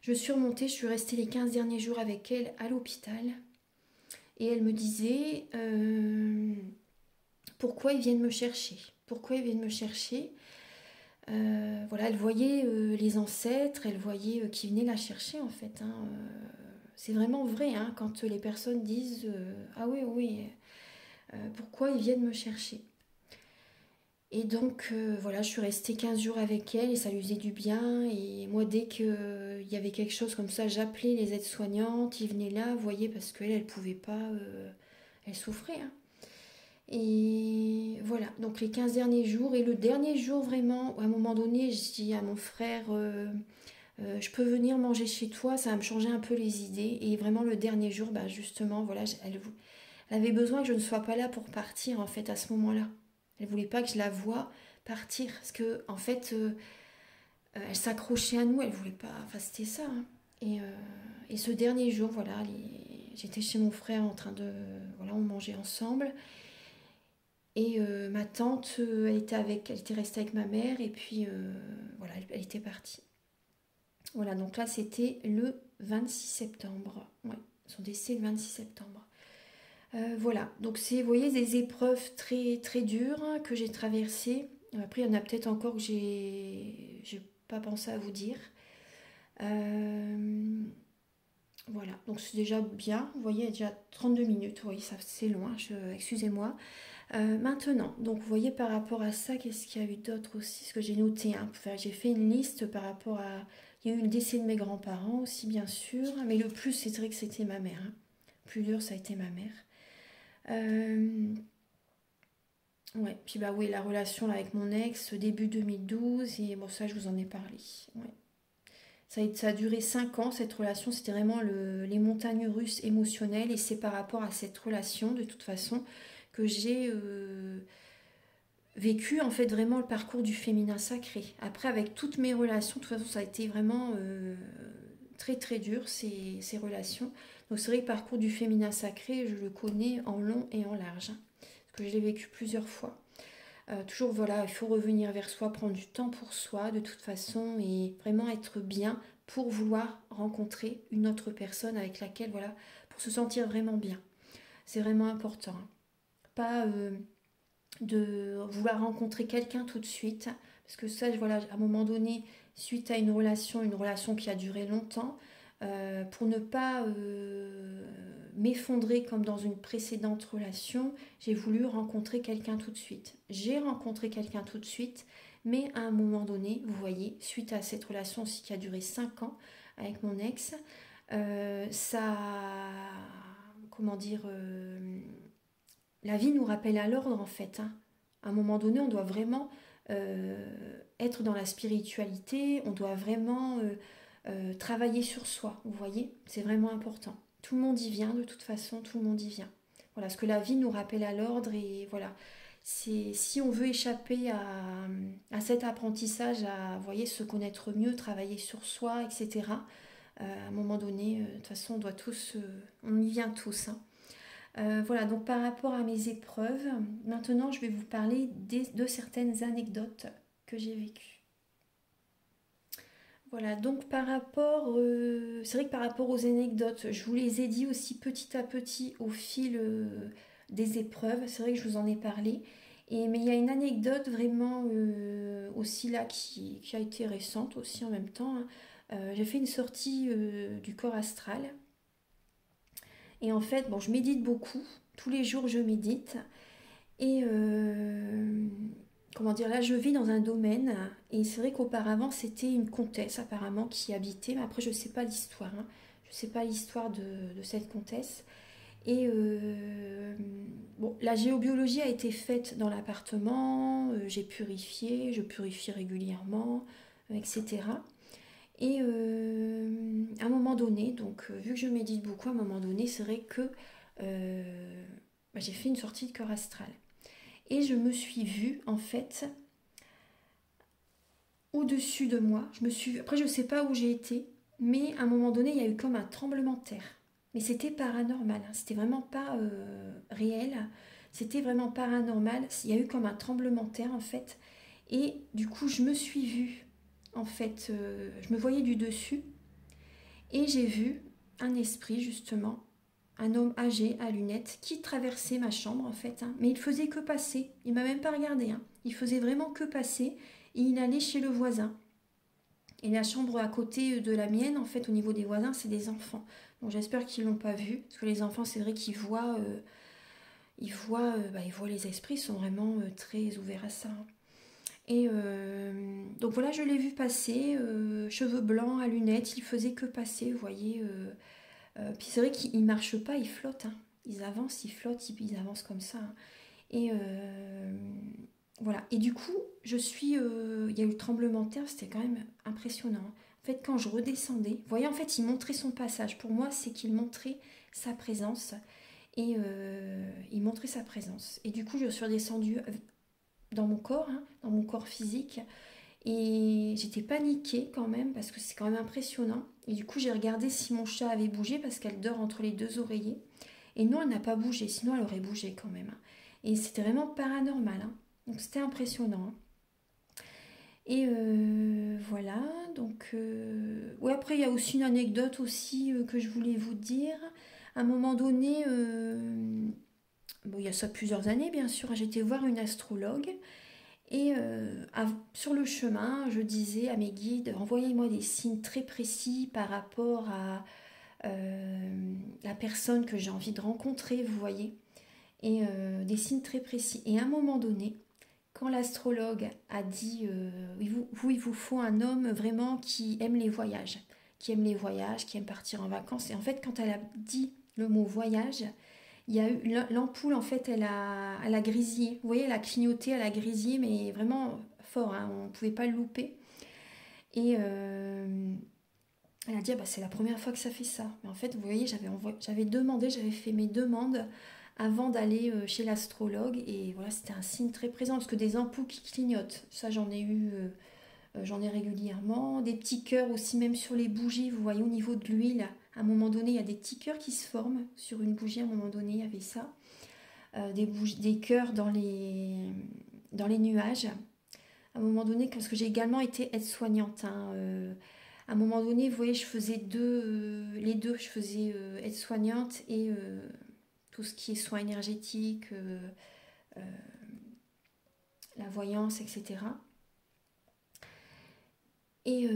Je suis remontée, je suis restée les 15 derniers jours avec elle à l'hôpital. Et elle me disait, pourquoi ils viennent me chercher? Pourquoi ils viennent me chercher? Voilà, elle voyait les ancêtres, elle voyait qui venaient la chercher en fait, hein. C'est vraiment vrai, hein, quand les personnes disent ah oui, oui, pourquoi ils viennent me chercher? Et donc voilà, je suis restée 15 jours avec elle et ça lui faisait du bien. Et moi, dès qu'il y avait quelque chose comme ça, j'appelais les aides-soignantes, ils venaient là, vous voyez, parce qu'elle, elle pouvait pas, elle souffrait, hein. Et voilà, donc les 15 derniers jours. Et le dernier jour, vraiment, à un moment donné, je dis à mon frère, je peux venir manger chez toi, ça va me changer un peu les idées. Et vraiment, le dernier jour, bah, justement, voilà, elle avait besoin que je ne sois pas là pour partir, en fait, à ce moment-là. Elle voulait pas que je la voie partir. Parce que, en fait, elle s'accrochait à nous, elle voulait pas. Enfin, c'était ça, hein. Et ce dernier jour, voilà, j'étais chez mon frère en train de. Voilà, on mangeait ensemble. Et ma tante, elle était restée avec ma mère et puis voilà, elle était partie. Voilà, donc là c'était le 26 septembre. Ouais, son décès le 26 septembre. Voilà, donc c'est, vous voyez, des épreuves très très dures, hein, que j'ai traversées. Après, il y en a peut-être encore que j'ai pas pensé à vous dire. Euh, voilà, donc c'est déjà bien. Vous voyez, il y a déjà 32 minutes. Oui, ça c'est loin, excusez-moi. Maintenant, donc vous voyez par rapport à ça, qu'est-ce qu'il y a eu d'autre aussi? Ce que j'ai noté, hein, enfin, j'ai fait une liste par rapport à. Il y a eu le décès de mes grands-parents aussi, bien sûr, mais le plus, c'est vrai que c'était ma mère, hein. Le plus dur, ça a été ma mère. Euh, ouais, puis bah oui, la relation là, avec mon ex, début 2012, et bon, ça, je vous en ai parlé. Ouais. Ça a duré 5 ans, cette relation, c'était vraiment les montagnes russes émotionnelles, et c'est par rapport à cette relation, de toute façon, que j'ai vécu en fait vraiment le parcours du féminin sacré. Après, avec toutes mes relations, de toute façon, ça a été vraiment très très dur ces relations. Donc c'est vrai que le parcours du féminin sacré, je le connais en long et en large, hein, parce que je l'ai vécu plusieurs fois. Toujours voilà, il faut revenir vers soi, prendre du temps pour soi de toute façon et vraiment être bien pour vouloir rencontrer une autre personne avec laquelle, voilà, pour se sentir vraiment bien. C'est vraiment important, hein. Pas de vouloir rencontrer quelqu'un tout de suite, parce que ça, voilà, à un moment donné, suite à une relation qui a duré longtemps, pour ne pas m'effondrer comme dans une précédente relation, j'ai voulu rencontrer quelqu'un tout de suite. J'ai rencontré quelqu'un tout de suite, mais à un moment donné, vous voyez, suite à cette relation aussi qui a duré 5 ans avec mon ex, ça, comment dire, la vie nous rappelle à l'ordre en fait, hein. À un moment donné, on doit vraiment être dans la spiritualité, on doit vraiment travailler sur soi, vous voyez, c'est vraiment important. Tout le monde y vient, de toute façon, tout le monde y vient. Voilà, ce que la vie nous rappelle à l'ordre et voilà. C'est, si on veut échapper à cet apprentissage, à vous voyez, se connaître mieux, travailler sur soi, etc., à un moment donné, de toute façon, on doit tous, on y vient tous, hein. Voilà, donc par rapport à mes épreuves, maintenant je vais vous parler de certaines anecdotes que j'ai vécues. Voilà, donc par rapport, c'est vrai que par rapport aux anecdotes, je vous les ai dit aussi petit à petit au fil des épreuves, c'est vrai que je vous en ai parlé. Mais il y a une anecdote vraiment aussi là qui a été récente aussi en même temps, hein. j'ai fait une sortie du corps astral. Et en fait, bon, je médite beaucoup. Tous les jours, je médite. Et comment dire, là, je vis dans un domaine. Et c'est vrai qu'auparavant, c'était une comtesse, apparemment, qui y habitait. Mais après, je ne sais pas l'histoire. Hein. Je ne sais pas l'histoire de cette comtesse. Et bon, la géobiologie a été faite dans l'appartement. J'ai purifié, je purifie régulièrement, etc. Et à un moment donné, donc vu que je médite beaucoup, à un moment donné, c'est vrai que j'ai fait une sortie de corps astral. Et je me suis vue, en fait, au-dessus de moi. Après, je ne sais pas où j'ai été, mais à un moment donné, il y a eu comme un tremblement de terre. Mais c'était paranormal, hein. C'était vraiment pas réel. C'était vraiment paranormal. Il y a eu comme un tremblement de terre, en fait. Et du coup, je me suis vue, en fait, je me voyais du dessus. Et j'ai vu un esprit, justement, un homme âgé à lunettes qui traversait ma chambre, en fait. Hein. Mais il faisait que passer. Il m'a même pas regardé. Hein. Il faisait vraiment que passer. Et il allait chez le voisin. Et la chambre à côté de la mienne, en fait, au niveau des voisins, c'est des enfants. Donc j'espère qu'ils l'ont pas vu. Parce que les enfants, c'est vrai qu'ils voient, ils voient les esprits, ils sont vraiment très ouverts à ça. Hein. Et donc voilà, je l'ai vu passer, cheveux blancs à lunettes, il faisait que passer, vous voyez. Puis c'est vrai qu'ils ne marchent pas, ils flottent. Hein. Ils avancent, ils flottent, ils avancent comme ça. Hein. Et voilà. Et du coup, il y a eu le tremblement de terre, c'était quand même impressionnant. En fait, quand je redescendais, vous voyez, en fait, il montrait son passage. Pour moi, c'est qu'il montrait sa présence. Et il montrait sa présence. Et du coup, je suis redescendue dans mon corps, hein, dans mon corps physique. Et j'étais paniquée quand même, parce que c'est quand même impressionnant. Et du coup, j'ai regardé si mon chat avait bougé, parce qu'elle dort entre les deux oreillers. Et non, elle n'a pas bougé, sinon elle aurait bougé quand même. Et c'était vraiment paranormal. Hein. Donc c'était impressionnant. Hein. Et voilà, donc... Ouais, après, il y a aussi une anecdote aussi que je voulais vous dire. À un moment donné, bon, il y a ça plusieurs années, bien sûr, j'étais voir une astrologue. Et sur le chemin, je disais à mes guides, envoyez-moi des signes très précis par rapport à la personne que j'ai envie de rencontrer, vous voyez. Et des signes très précis. Et à un moment donné, quand l'astrologue a dit, il vous faut un homme vraiment qui aime les voyages, qui aime partir en vacances. Et en fait, quand elle a dit le mot voyage, il y a eu l'ampoule, en fait, elle a grésillé. Vous voyez, elle a clignoté, elle a grésillé, mais vraiment fort, hein, on ne pouvait pas le louper. Et elle a dit, ah bah, c'est la première fois que ça fait ça. Mais en fait, vous voyez, j'avais fait mes demandes avant d'aller chez l'astrologue. Et voilà, c'était un signe très présent, parce que des ampoules qui clignotent, ça j'en ai régulièrement. Des petits cœurs aussi, même sur les bougies, vous voyez, au niveau de l'huile. À un moment donné, il y a des petits cœurs qui se forment sur une bougie. À un moment donné, il y avait ça. Des cœurs dans les nuages. À un moment donné, parce que j'ai également été aide-soignante. Hein, à un moment donné, vous voyez, je faisais les deux. Je faisais aide-soignante et tout ce qui est soins énergétiques, la voyance, etc. Et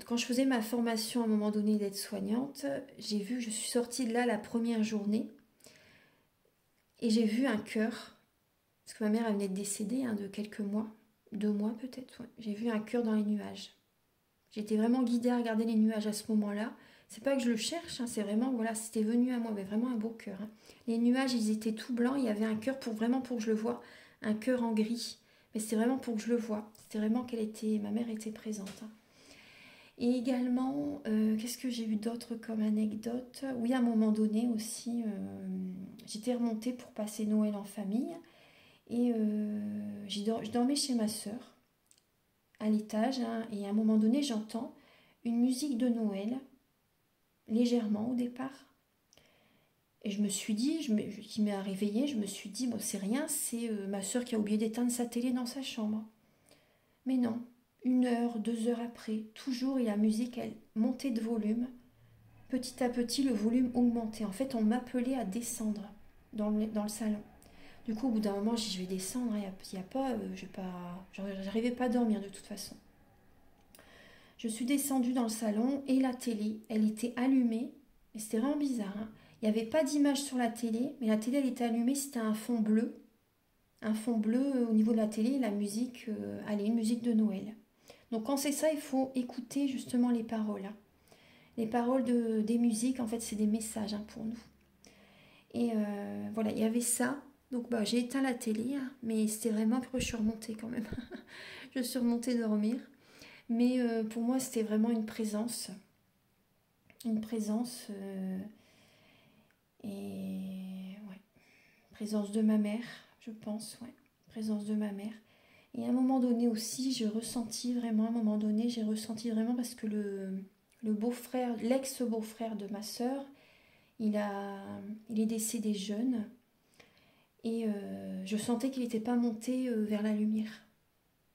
quand je faisais ma formation à un moment donné d'aide-soignante, je suis sortie de là la première journée et j'ai vu un cœur, parce que ma mère elle venait de décéder de quelques mois, 2 mois peut-être, ouais. J'ai vu un cœur dans les nuages. J'étais vraiment guidée à regarder les nuages à ce moment-là. C'est pas que je le cherche, hein, c'est vraiment, voilà, c'était venu à moi, mais vraiment un beau cœur. Hein. Les nuages, ils étaient tout blancs, il y avait un cœur vraiment pour que je le voie, un cœur en gris. Mais c'était vraiment pour que je le voie. C'était vraiment ma mère était présente. Hein. Et également, qu'est-ce que j'ai eu d'autre comme anecdote? Oui, à un moment donné aussi, j'étais remontée pour passer Noël en famille. Et je dormais chez ma sœur, à l'étage. Hein, et à un moment donné, j'entends une musique de Noël, légèrement au départ. Et je me suis dit, qui m'a réveillée, je me suis dit, bon, c'est rien, c'est ma sœur qui a oublié d'éteindre sa télé dans sa chambre. Mais non, 1 heure, 2 heures après, toujours, et la musique, elle montait de volume. Petit à petit, le volume augmentait. En fait, on m'appelait à descendre dans le salon. Du coup, au bout d'un moment, j'ai dit, je vais descendre, il y a pas, j'arrivais pas à dormir de toute façon. Je suis descendue dans le salon et la télé, elle était allumée. Et c'était vraiment bizarre, hein. Il n'y avait pas d'image sur la télé, mais la télé, elle était allumée, c'était un fond bleu. Un fond bleu au niveau de la télé, la musique, allez, une musique de Noël. Donc quand c'est ça, il faut écouter justement les paroles, hein. Les paroles des musiques, en fait, c'est des messages, hein, pour nous. Et voilà, il y avait ça. Donc bah, j'ai éteint la télé, hein, mais c'était vraiment que je suis remontée quand même. Je suis remontée dormir. Mais pour moi, c'était vraiment une présence. Une présence. Et ouais, présence de ma mère, je pense, ouais. Présence de ma mère. Et à un moment donné aussi, j'ai ressenti vraiment, à un moment donné, j'ai ressenti vraiment parce que le beau-frère, l'ex-beau-frère de ma sœur, il est décédé jeune. Et je sentais qu'il n'était pas monté vers la lumière.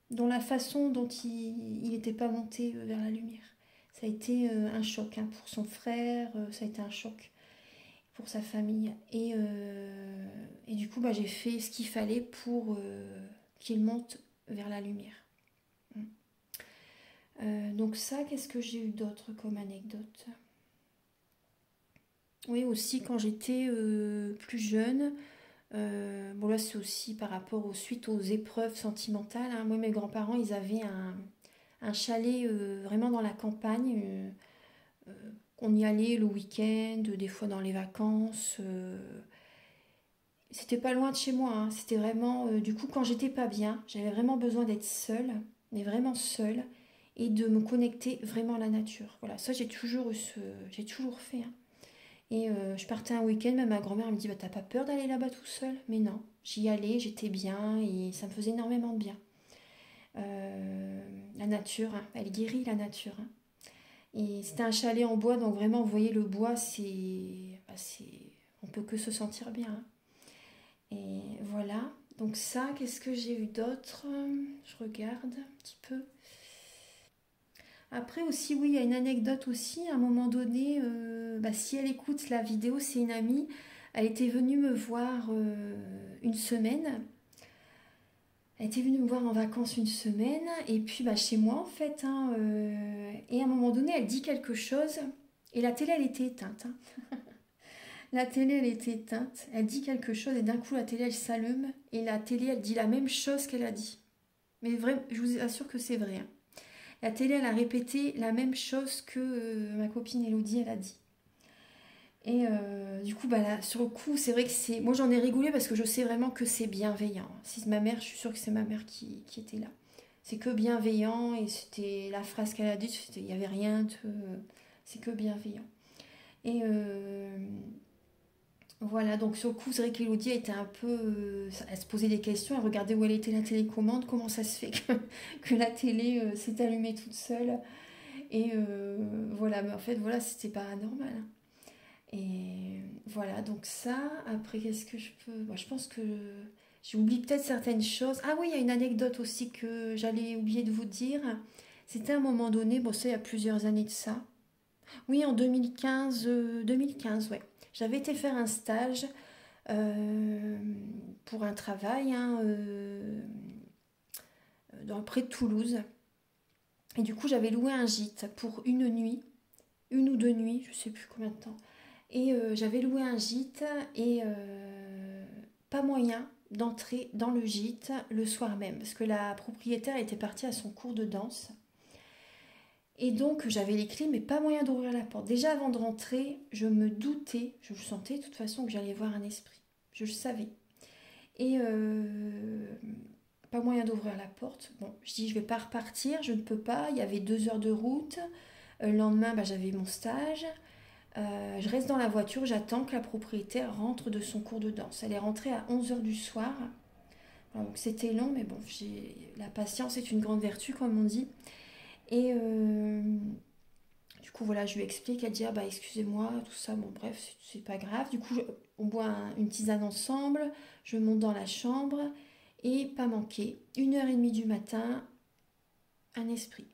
Dans la façon dont il n'était pas monté vers la lumière. Ça a été un choc, hein, pour son frère, ça a été un choc pour sa famille. Et du coup, bah, j'ai fait ce qu'il fallait pour qu'il monte vers la lumière. Donc ça, qu'est-ce que j'ai eu d'autre comme anecdote? Oui, aussi quand j'étais plus jeune, bon là c'est aussi par rapport suite aux épreuves sentimentales, hein. Moi, mes grands-parents, ils avaient un chalet vraiment dans la campagne. On y allait le week-end, des fois dans les vacances. C'était pas loin de chez moi, hein. C'était vraiment... du coup, quand j'étais pas bien, j'avais vraiment besoin d'être seule, mais vraiment seule, et de me connecter vraiment à la nature. Voilà, ça j'ai toujours fait, hein. Et je partais un week-end, même ma grand-mère me dit, bah, t'as pas peur d'aller là-bas tout seul? Mais non, j'y allais, j'étais bien, et ça me faisait énormément de bien. La nature, hein, elle guérit la nature, hein. Et c'était un chalet en bois, donc vraiment, vous voyez, le bois, on peut que se sentir bien, hein. Et voilà. Donc ça, qu'est-ce que j'ai eu d'autre? Je regarde un petit peu. Après aussi, oui, il y a une anecdote aussi. À un moment donné, bah, si elle écoute la vidéo, c'est une amie. Elle était venue me voir une semaine. Elle était venue me voir en vacances une semaine. Et puis bah, chez moi, en fait, hein, et à un moment donné, elle dit quelque chose. Et la télé, elle était éteinte, hein. La télé, elle était éteinte. Elle dit quelque chose et d'un coup, la télé, elle s'allume. Et la télé, elle dit la même chose qu'elle a dit. Mais vraiment, je vous assure que c'est vrai, hein. La télé, elle a répété la même chose que ma copine Elodie, elle a dit. Et du coup, bah là, sur le coup, c'est vrai que c'est... Moi, j'en ai rigolé parce que je sais vraiment que c'est bienveillant. Si c'est ma mère, je suis sûre que c'est ma mère qui était là. C'est que bienveillant et c'était la phrase qu'elle a dite, il n'y avait rien de... C'est que bienveillant. Et voilà, donc sur le coup, c'est vrai qu'Elodie était un peu... elle se posait des questions, elle regardait où elle était la télécommande, comment ça se fait que la télé s'est allumée toute seule. Et voilà, mais en fait, voilà, c'était pas normal, hein. Et voilà, donc ça, après, qu'est-ce que je peux... Bon, je pense que j'oublie peut-être certaines choses. Ah oui, il y a une anecdote aussi que j'allais oublier de vous dire. C'était à un moment donné, bon, ça, il y a plusieurs années de ça. Oui, en 2015, 2015, ouais. J'avais été faire un stage euh, pour un travail, hein, près de Toulouse. Et du coup, j'avais loué un gîte pour une nuit, une ou deux nuits, je sais plus combien de temps. Et j'avais loué un gîte et pas moyen d'entrer dans le gîte le soir même, parce que la propriétaire était partie à son cours de danse. Et donc j'avais les clés, mais pas moyen d'ouvrir la porte. Déjà avant de rentrer, je me doutais, je le sentais de toute façon que j'allais voir un esprit. Je le savais. Et pas moyen d'ouvrir la porte. Bon, je dis je vais pas repartir, je ne peux pas. Il y avait 2 heures de route. Le lendemain, bah, j'avais mon stage. Je reste dans la voiture, j'attends que la propriétaire rentre de son cours de danse. Elle est rentrée à 11 heures du soir. Alors, donc c'était long, mais bon, la patience est une grande vertu, comme on dit. Et du coup, voilà, je lui explique. Elle dit, ah bah excusez-moi, tout ça, bon bref, c'est pas grave. Du coup, on boit une tisane ensemble, je monte dans la chambre, et pas manqué, 1h30 du matin, un esprit.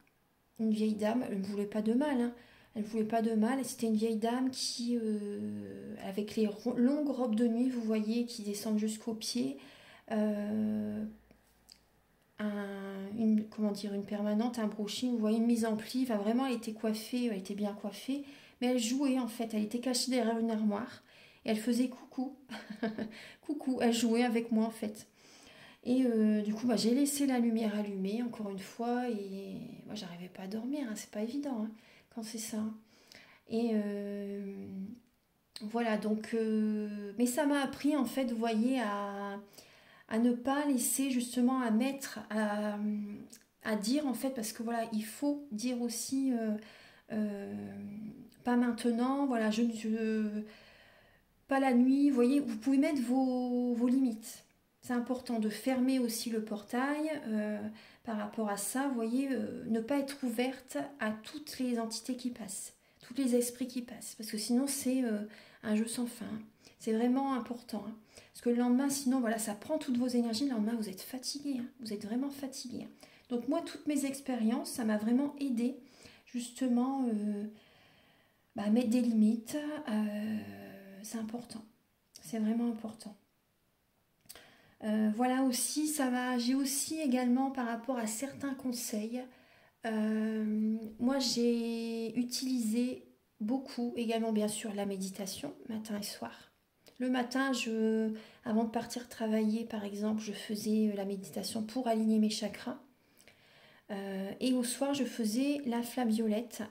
Une vieille dame, elle ne voulait pas de mal, hein. Elle ne voulait pas de mal, et c'était une vieille dame qui, avec les longues robes de nuit, vous voyez, qui descendent jusqu'aux pieds, comment dire, une permanente, un brushing, vous voyez, une mise en pli. Enfin, vraiment, elle était coiffée, elle était bien coiffée. Mais elle jouait, en fait. Elle était cachée derrière une armoire. Et elle faisait coucou. Coucou. Elle jouait avec moi, en fait. Et du coup, bah, j'ai laissé la lumière allumée, encore une fois. Et moi, j'arrivais pas à dormir. Hein, c'est pas évident hein, quand c'est ça. Et voilà, donc... mais ça m'a appris, en fait, vous voyez, à ne pas laisser justement à mettre à dire en fait parce que voilà il faut dire aussi euh, pas maintenant voilà pas la nuit vous voyez vous pouvez mettre vos limites c'est important de fermer aussi le portail par rapport à ça vous voyez ne pas être ouverte à toutes les entités qui passent tous les esprits qui passent parce que sinon c'est un jeu sans fin c'est vraiment important hein. Parce que le lendemain, sinon, voilà, ça prend toutes vos énergies. Le lendemain, vous êtes fatigué. Hein. Vous êtes vraiment fatigué. Hein. Donc moi, toutes mes expériences, ça m'a vraiment aidé justement à mettre des limites. C'est important. C'est vraiment important. Voilà aussi, ça va. J'ai aussi également par rapport à certains conseils. Moi, j'ai utilisé beaucoup également, bien sûr, la méditation, matin et soir. Le matin, avant de partir travailler, par exemple, je faisais la méditation pour aligner mes chakras. Et au soir, je faisais la flamme violette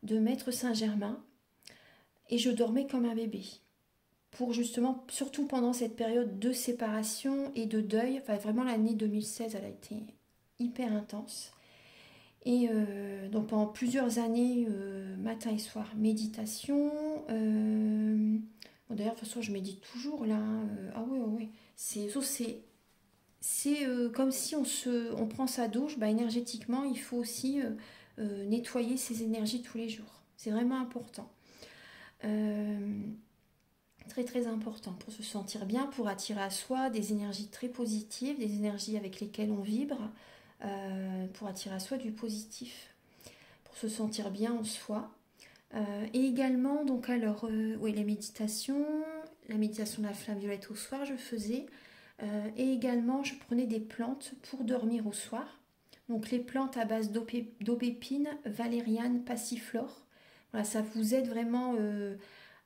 de Maître Saint-Germain. Et je dormais comme un bébé. Pour justement, surtout pendant cette période de séparation et de deuil, enfin vraiment l'année 2016, elle a été hyper intense. Et donc pendant plusieurs années, matin et soir, méditation. D'ailleurs, de toute façon, je médite toujours là. Ah oui, oui, oui. C'est comme si on prend sa douche, bah, énergétiquement, il faut aussi nettoyer ses énergies tous les jours. C'est vraiment important. Très très important pour se sentir bien, pour attirer à soi des énergies très positives, des énergies avec lesquelles on vibre, pour attirer à soi du positif, pour se sentir bien en soi. Et également, donc alors, oui, la méditation de la flamme violette au soir, je faisais. Et également, je prenais des plantes pour dormir au soir. Donc les plantes à base d'aubépine, valériane, passiflore. Voilà, ça vous aide vraiment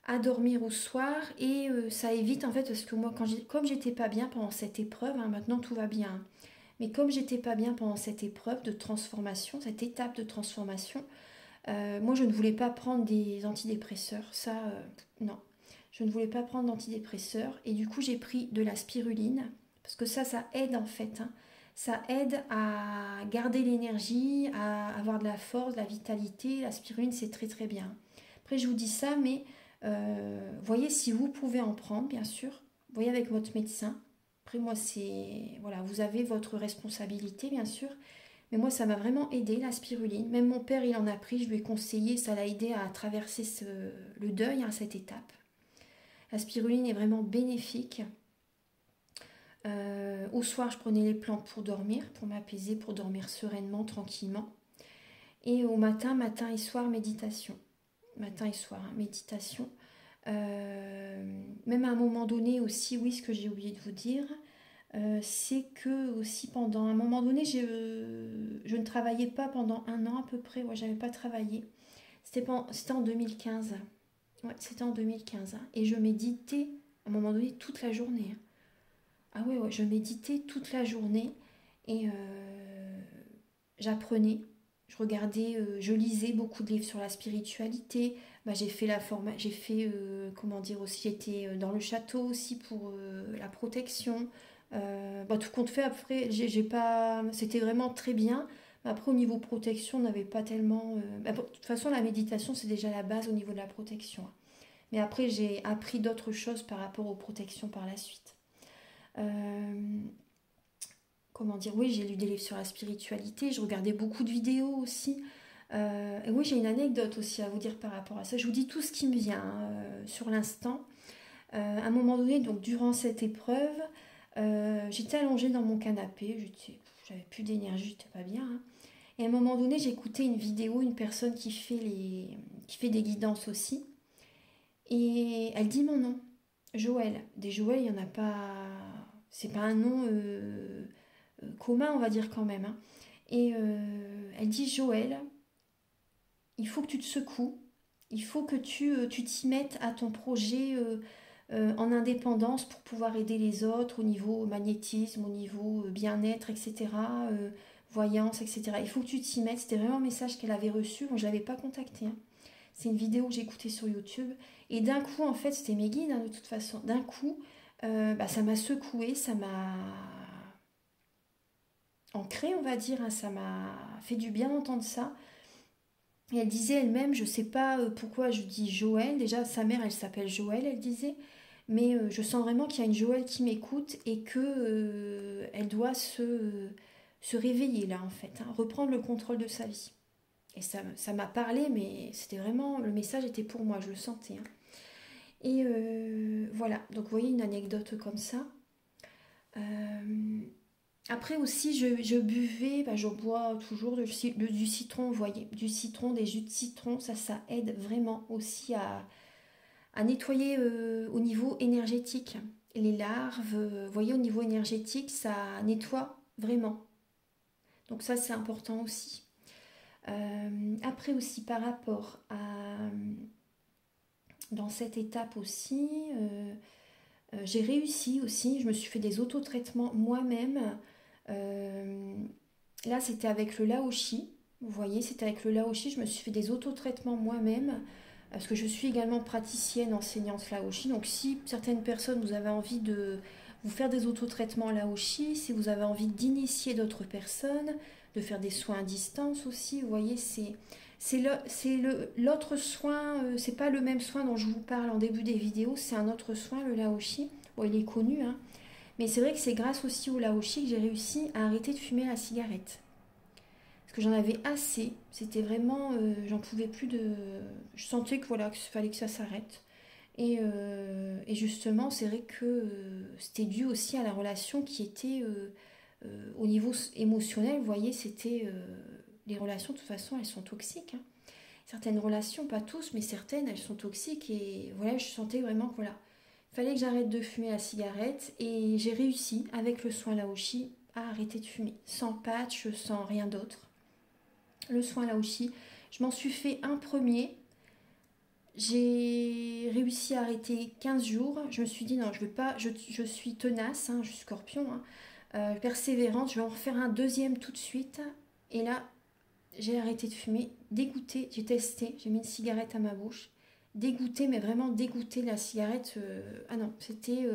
à dormir au soir et ça évite en fait parce que moi comme j'étais pas bien pendant cette épreuve, hein, maintenant tout va bien, mais comme j'étais pas bien pendant cette épreuve de transformation, cette étape de transformation, moi je ne voulais pas prendre des antidépresseurs, ça non, je ne voulais pas prendre d'antidépresseurs et du coup j'ai pris de la spiruline parce que ça aide en fait, hein. Ça aide à garder l'énergie, à avoir de la force, de la vitalité. La spiruline c'est très très bien. Après je vous dis ça mais voyez si vous pouvez en prendre, bien sûr. Voyez avec votre médecin. Après, moi, c'est... Voilà, vous avez votre responsabilité, bien sûr. Mais moi, ça m'a vraiment aidé, la spiruline. Même mon père, il en a pris. Je lui ai conseillé. Ça l'a aidé à traverser le deuil, hein, cette étape. La spiruline est vraiment bénéfique. Au soir, je prenais les plantes pour dormir, pour m'apaiser, pour dormir sereinement, tranquillement. Et au matin et soir, méditation. Matin et soir, hein, méditation. Même à un moment donné aussi, oui, ce que j'ai oublié de vous dire, c'est que aussi pendant un moment donné, je ne travaillais pas pendant un an à peu près, ouais, j'avais pas travaillé. C'était en 2015. Ouais, c'était en 2015. Hein. Et je méditais à un moment donné toute la journée. Hein. Ah ouais, ouais, je méditais toute la journée et j'apprenais. Je regardais, je lisais beaucoup de livres sur la spiritualité. Bah, j'ai fait comment dire aussi, j'étais dans le château aussi pour la protection. Bah, tout compte fait, après, j'ai pas, c'était vraiment très bien. Après, au niveau protection, on n'avait pas tellement. Bah, de toute façon, la méditation, c'est déjà la base au niveau de la protection. Hein. Mais après, j'ai appris d'autres choses par rapport aux protections par la suite. Euh, Comment dire, oui, j'ai lu des livres sur la spiritualité, je regardais beaucoup de vidéos aussi. Et oui, j'ai une anecdote aussi à vous dire par rapport à ça. Je vous dis tout ce qui me vient hein, sur l'instant. À un moment donné, donc durant cette épreuve, j'étais allongée dans mon canapé, j'avais plus d'énergie, j'étais pas bien. Hein. Et à un moment donné, j'ai écouté une vidéo, une personne qui fait des guidances aussi. Et elle dit mon nom, Joël. Des Joël, il n'y en a pas. C'est pas un nom commun, on va dire quand même. Hein. Et elle dit, Joël, il faut que tu te secoues, il faut que tu t'y mettes à ton projet en indépendance pour pouvoir aider les autres au niveau magnétisme, au niveau bien-être, etc., voyance, etc. Il faut que tu t'y mettes. C'était vraiment un message qu'elle avait reçu. Bon, je ne l'avais pas contacté. Hein. C'est une vidéo que j'ai écoutée sur YouTube. Et d'un coup, en fait, c'était mes guides, hein, de toute façon. D'un coup, ça m'a secoué, ça m'a ancré, on va dire. Hein, ça m'a fait du bien d'entendre ça. Et elle disait elle-même, je ne sais pas pourquoi je dis Joël. Déjà, sa mère, elle s'appelle Joël, elle disait. Mais je sens vraiment qu'il y a une Joël qui m'écoute et que elle doit se réveiller là, en fait. Hein, reprendre le contrôle de sa vie. Et ça m'a parlé, mais c'était vraiment... Le message était pour moi, je le sentais. Hein. Et voilà, donc vous voyez une anecdote comme ça. Euh, Après aussi, je buvais, je bois toujours du citron, vous voyez, du citron, des jus de citron, ça aide vraiment aussi à nettoyer au niveau énergétique. Les larves, vous voyez, au niveau énergétique, ça nettoie vraiment. Donc ça, c'est important aussi. Après aussi, par rapport à... Dans cette étape aussi, j'ai réussi aussi, je me suis fait des autotraitements moi-même. Euh, Là, c'était avec le Laoshi. Vous voyez, c'était avec le Laoshi. Je me suis fait des autotraitements moi-même. Parce que je suis également praticienne enseignante Laoshi. Donc, si certaines personnes, vous avez envie de vous faire des autotraitements Laoshi, si vous avez envie d'initier d'autres personnes, de faire des soins à distance aussi, vous voyez, l'autre soin, c'est pas le même soin dont je vous parle en début des vidéos, c'est un autre soin, le Laoshi. Bon, il est connu, hein, mais c'est vrai que c'est grâce aussi au Laoshi que j'ai réussi à arrêter de fumer la cigarette. Parce que j'en avais assez. C'était vraiment... j'en pouvais plus de... Je sentais que voilà, qu'il fallait que ça s'arrête. Et justement, c'est vrai que c'était dû aussi à la relation qui était au niveau émotionnel. Vous voyez, c'était... les relations, de toute façon, elles sont toxiques. Hein. Certaines relations, pas tous, mais certaines, elles sont toxiques. Et voilà, je sentais vraiment que voilà, il fallait que j'arrête de fumer la cigarette. Et j'ai réussi, avec le soin Laoshi, à arrêter de fumer. Sans patch, sans rien d'autre. Le soin Laoshi, je m'en suis fait un premier. J'ai réussi à arrêter 15 jours. Je me suis dit, non, je veux pas, je suis tenace, hein, je suis scorpion, hein, persévérante. Je vais en refaire un deuxième tout de suite. Et là, j'ai arrêté de fumer, dégoûtée, j'ai testé, j'ai mis une cigarette à ma bouche, dégoûtée, mais vraiment dégoûtée de la cigarette. Ah non, c'était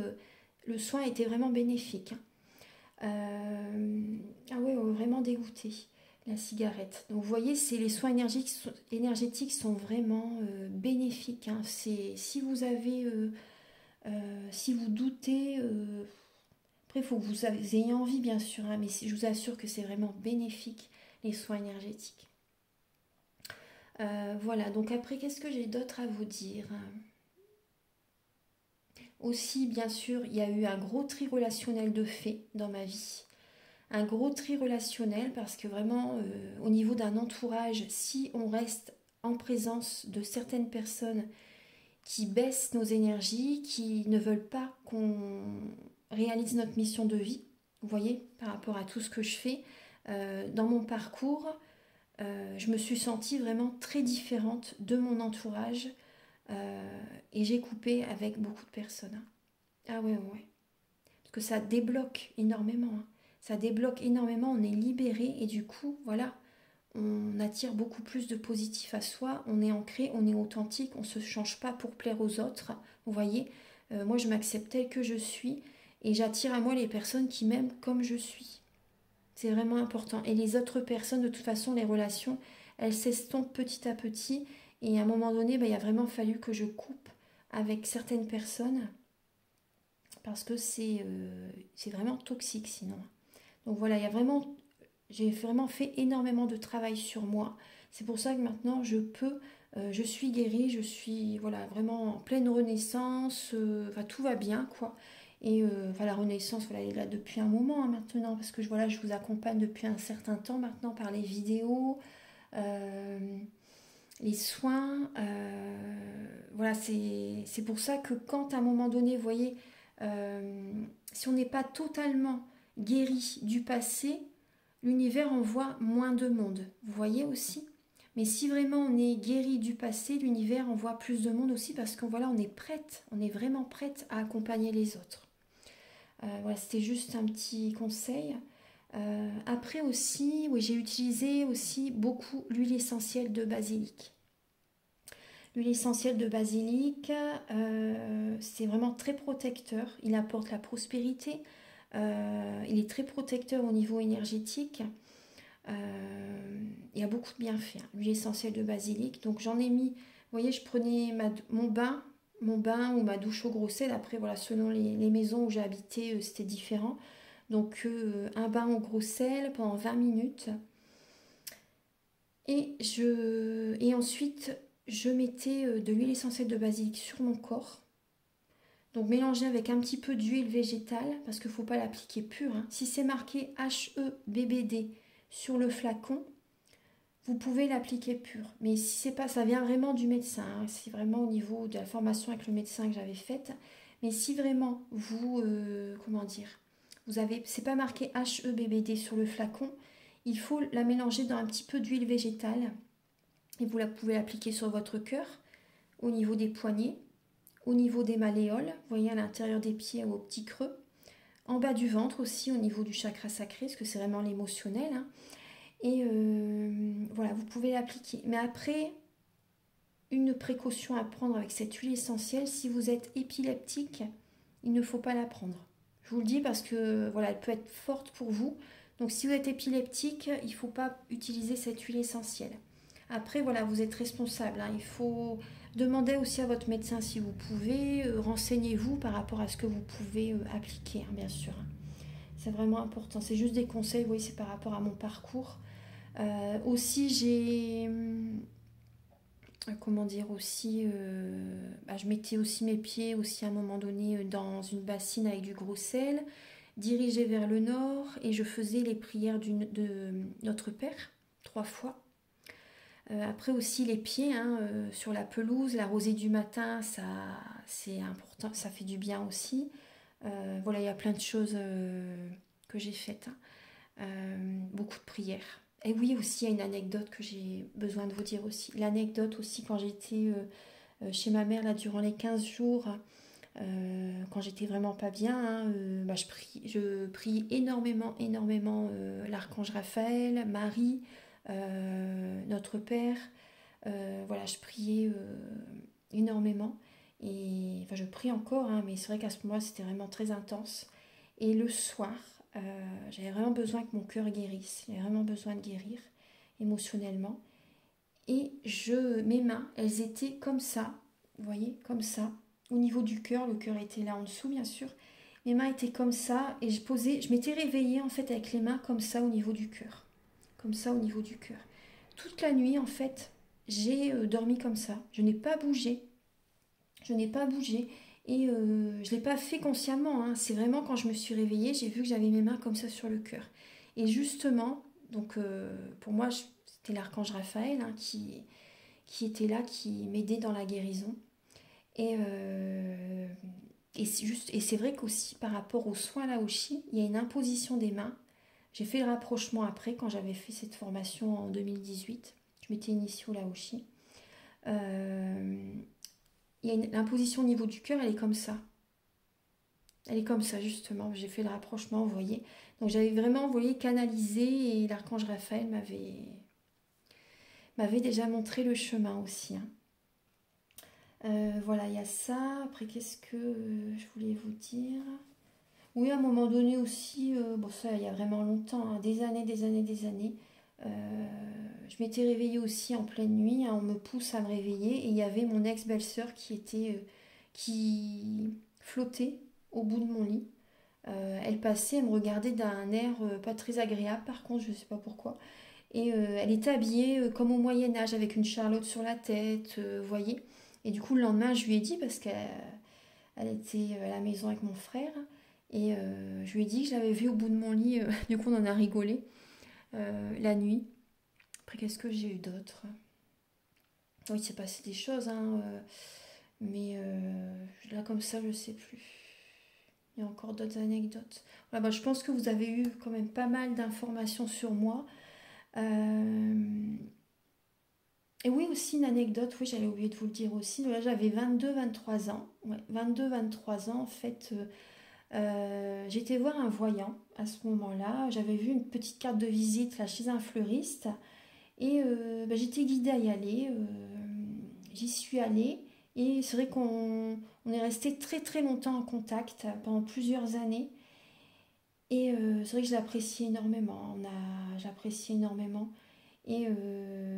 le soin était vraiment bénéfique. Hein. Ah ouais, ouais, vraiment dégoûtée la cigarette. Donc vous voyez, c'est les soins énergétiques sont vraiment bénéfiques. Hein. C'est si vous avez, si vous doutez. Après, il faut que vous ayez envie, bien sûr, hein, mais je vous assure que c'est vraiment bénéfique, les soins énergétiques. Voilà, donc après, qu'est-ce que j'ai d'autre à vous dire? Aussi, bien sûr, il y a eu un gros tri relationnel de fait dans ma vie. Un gros tri relationnel parce que vraiment, au niveau d'un entourage, si on reste en présence de certaines personnes qui baissent nos énergies, qui ne veulent pas qu'on réalise notre mission de vie, vous voyez, par rapport à tout ce que je fais, dans mon parcours, je me suis sentie vraiment très différente de mon entourage et j'ai coupé avec beaucoup de personnes. Hein. Ah ouais, ouais, ouais. Parce que ça débloque énormément. Hein. Ça débloque énormément, on est libéré et du coup, voilà, on attire beaucoup plus de positif à soi, on est ancré, on est authentique, on ne se change pas pour plaire aux autres. Vous voyez, moi je m'accepte telle que je suis et j'attire à moi les personnes qui m'aiment comme je suis. C'est vraiment important. Et les autres personnes, de toute façon, les relations, elles s'estompent petit à petit. Et à un moment donné, il a vraiment fallu que je coupe avec certaines personnes parce que c'est vraiment toxique sinon. Donc voilà, j'ai vraiment fait énormément de travail sur moi. C'est pour ça que maintenant je suis guérie, je suis voilà, vraiment en pleine renaissance, tout va bien quoi. Et la renaissance, voilà, elle est là depuis un moment hein, maintenant, parce que voilà, je vous accompagne depuis un certain temps maintenant par les vidéos, les soins. Voilà, c'est pour ça que quand à un moment donné, vous voyez, si on n'est pas totalement guéri du passé, l'univers envoie moins de monde. Vous voyez aussi? Mais si vraiment on est guéri du passé, l'univers envoie plus de monde aussi parce qu'on voilà, on est prête, on est vraiment prête à accompagner les autres. Voilà, c'était juste un petit conseil. Après aussi, oui, j'ai utilisé aussi beaucoup l'huile essentielle de basilic. L'huile essentielle de basilic, c'est vraiment très protecteur. Il apporte la prospérité. Il est très protecteur au niveau énergétique. Il y a beaucoup de bienfaits, hein, l'huile essentielle de basilic. Donc j'en ai mis, vous voyez, je prenais mon bain ou ma douche au gros sel. Après, voilà, selon les maisons où j'ai habité, c'était différent. Donc un bain au gros sel pendant 20 minutes. Et ensuite, je mettais de l'huile essentielle de basilic sur mon corps. Donc mélangé avec un petit peu d'huile végétale, parce qu'il ne faut pas l'appliquer pure, hein. Si c'est marqué HEBBD sur le flacon, vous pouvez l'appliquer pure. Mais si c'est pas, ça vient vraiment du médecin, hein. C'est vraiment au niveau de la formation avec le médecin que j'avais faite. Mais si vraiment vous, comment dire, vous avez, c'est pas marqué HEBBD sur le flacon, il faut la mélanger dans un petit peu d'huile végétale. Et vous pouvez l'appliquer sur votre cœur, au niveau des poignets, au niveau des malléoles, vous voyez à l'intérieur des pieds ou au petit creux, en bas du ventre aussi, au niveau du chakra sacré, parce que c'est vraiment l'émotionnel, hein. Et voilà, vous pouvez l'appliquer. Mais après, une précaution à prendre avec cette huile essentielle, si vous êtes épileptique, il ne faut pas la prendre. Je vous le dis parce que voilà, elle peut être forte pour vous. Donc si vous êtes épileptique, il ne faut pas utiliser cette huile essentielle. Après, voilà, vous êtes responsable, hein. Il faut demander aussi à votre médecin si vous pouvez. Renseignez-vous par rapport à ce que vous pouvez appliquer, hein, bien sûr. C'est vraiment important. C'est juste des conseils, oui, c'est par rapport à mon parcours. Aussi, j'ai... comment dire aussi... je mettais aussi mes pieds aussi à un moment donné dans une bassine avec du gros sel, dirigée vers le nord, et je faisais les prières de Notre Père 3 fois. Après aussi les pieds, hein, sur la pelouse, la rosée du matin, ça c'est important, ça fait du bien aussi. Voilà, il y a plein de choses que j'ai faites, hein. Beaucoup de prières. Et oui, aussi, il y a une anecdote que j'ai besoin de vous dire aussi. L'anecdote aussi, quand j'étais chez ma mère, là, durant les 15 jours, quand j'étais vraiment pas bien, hein, je prie énormément, énormément l'archange Raphaël, Marie, notre Père. Voilà, je priais énormément. Et enfin, je prie encore, hein, mais c'est vrai qu'à ce moment-là, c'était vraiment très intense. Et le soir, j'avais vraiment besoin que mon cœur guérisse. J'avais vraiment besoin de guérir émotionnellement. Et mes mains, elles étaient comme ça, vous voyez, comme ça, au niveau du cœur. Le cœur était là en dessous, bien sûr. Mes mains étaient comme ça et je m'étais réveillée en fait avec les mains comme ça au niveau du cœur. Comme ça au niveau du cœur. Toute la nuit, en fait, j'ai dormi comme ça. Je n'ai pas bougé. Je n'ai pas bougé. Et je ne l'ai pas fait consciemment, hein. C'est vraiment quand je me suis réveillée, j'ai vu que j'avais mes mains comme ça sur le cœur. Et justement, donc pour moi, c'était l'archange Raphaël, hein, qui était là, qui m'aidait dans la guérison. Et, et c'est vrai qu'aussi par rapport aux soins Laoshi, il y a une imposition des mains. J'ai fait le rapprochement après, quand j'avais fait cette formation en 2018. Je m'étais initiée au Laoshi. L'imposition au niveau du cœur, elle est comme ça. Elle est comme ça, justement. J'ai fait le rapprochement, vous voyez. Donc j'avais vraiment, vous voyez, canalisé, et l'archange Raphaël m'avait déjà montré le chemin aussi, hein. Voilà, il y a ça. Après, qu'est-ce que je voulais vous dire? Oui, à un moment donné aussi, bon ça, il y a vraiment longtemps, hein, des années, des années, des années. Je m'étais réveillée aussi en pleine nuit, hein, on me pousse à me réveiller, et il y avait mon ex-belle-sœur qui flottait au bout de mon lit. Elle passait, elle me regardait d'un air pas très agréable, par contre, je ne sais pas pourquoi. Et elle était habillée comme au Moyen-Âge, avec une charlotte sur la tête, vous voyez. Et du coup, le lendemain, je lui ai dit, parce qu'elle était à la maison avec mon frère, et je lui ai dit que je l'avais vue au bout de mon lit. Du coup, on en a rigolé la nuit. Après, qu'est-ce que j'ai eu d'autre? Oui, il s'est passé des choses, hein, mais là, comme ça, je sais plus. Il y a encore d'autres anecdotes. Voilà, bah, je pense que vous avez eu quand même pas mal d'informations sur moi. Euh, Et oui, aussi une anecdote, oui, j'avais oublié de vous le dire aussi. Là, j'avais 22-23 ans. Ouais, 22-23 ans, en fait, j'étais voir un voyant à ce moment-là. J'avais vu une petite carte de visite là, chez un fleuriste. Et bah, j'étais guidée à y aller. J'y suis allée. Et c'est vrai qu'on est resté très très longtemps en contact pendant plusieurs années. Et c'est vrai que je l'appréciais énormément. J'appréciais énormément. Et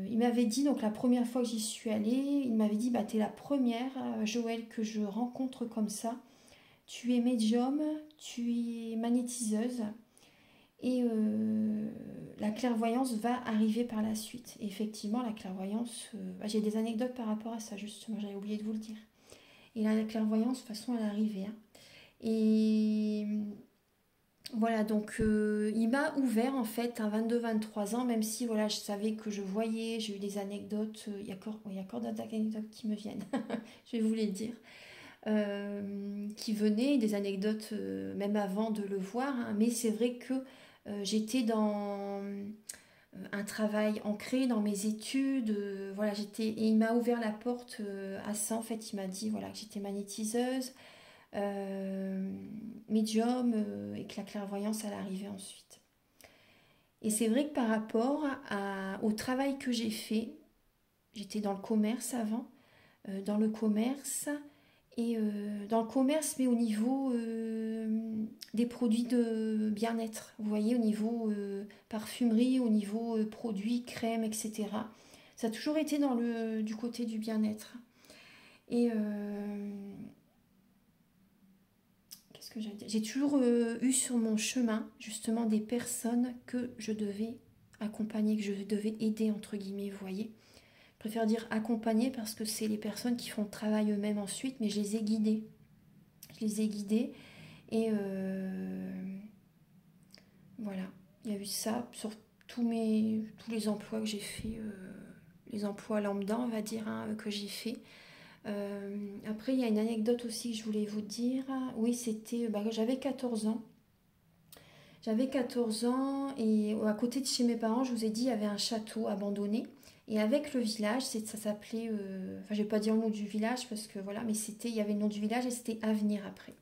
il m'avait dit, donc la première fois que j'y suis allée, il m'avait dit, bah t'es la première, Joël, que je rencontre comme ça. Tu es médium, tu es magnétiseuse et la clairvoyance va arriver par la suite. Et effectivement, la clairvoyance, bah, j'ai des anecdotes par rapport à ça, justement, j'avais oublié de vous le dire. Et la clairvoyance, de toute façon, elle est arrivée. Hein. Et voilà, donc il m'a ouvert en fait à 22-23 ans, même si voilà, je savais que je voyais, j'ai eu des anecdotes, il y a encore d'autres anecdotes qui me viennent, je vais vous les dire, qui venaient, des anecdotes même avant de le voir, hein, mais c'est vrai que j'étais dans un travail ancré dans mes études, voilà, et il m'a ouvert la porte à ça, en fait, il m'a dit voilà, que j'étais magnétiseuse, euh, médium et que la clairvoyance elle arrivait ensuite. Et c'est vrai que par rapport au travail que j'ai fait, j'étais dans le commerce avant, dans le commerce et dans le commerce mais au niveau des produits de bien-être, vous voyez, au niveau parfumerie, au niveau produits, crèmes, etc. Ça a toujours été du côté du bien-être. Et qu'est-ce que j'ai toujours eu sur mon chemin justement des personnes que je devais accompagner, que je devais aider entre guillemets, vous voyez. Je préfère dire accompagner parce que c'est les personnes qui font le travail eux-mêmes ensuite, mais je les ai guidées. Je les ai guidées et voilà. Il y a eu ça sur tous les emplois que j'ai fait, les emplois lambda on va dire hein, que j'ai fait. Après, il y a une anecdote aussi que je voulais vous dire. Oui, c'était. Bah, j'avais 14 ans. J'avais 14 ans et à côté de chez mes parents, je vous ai dit, il y avait un château abandonné. Et avec le village, ça s'appelait. Enfin, je vais pas dire le nom du village parce que voilà, mais il y avait le nom du village et c'était Avenir après.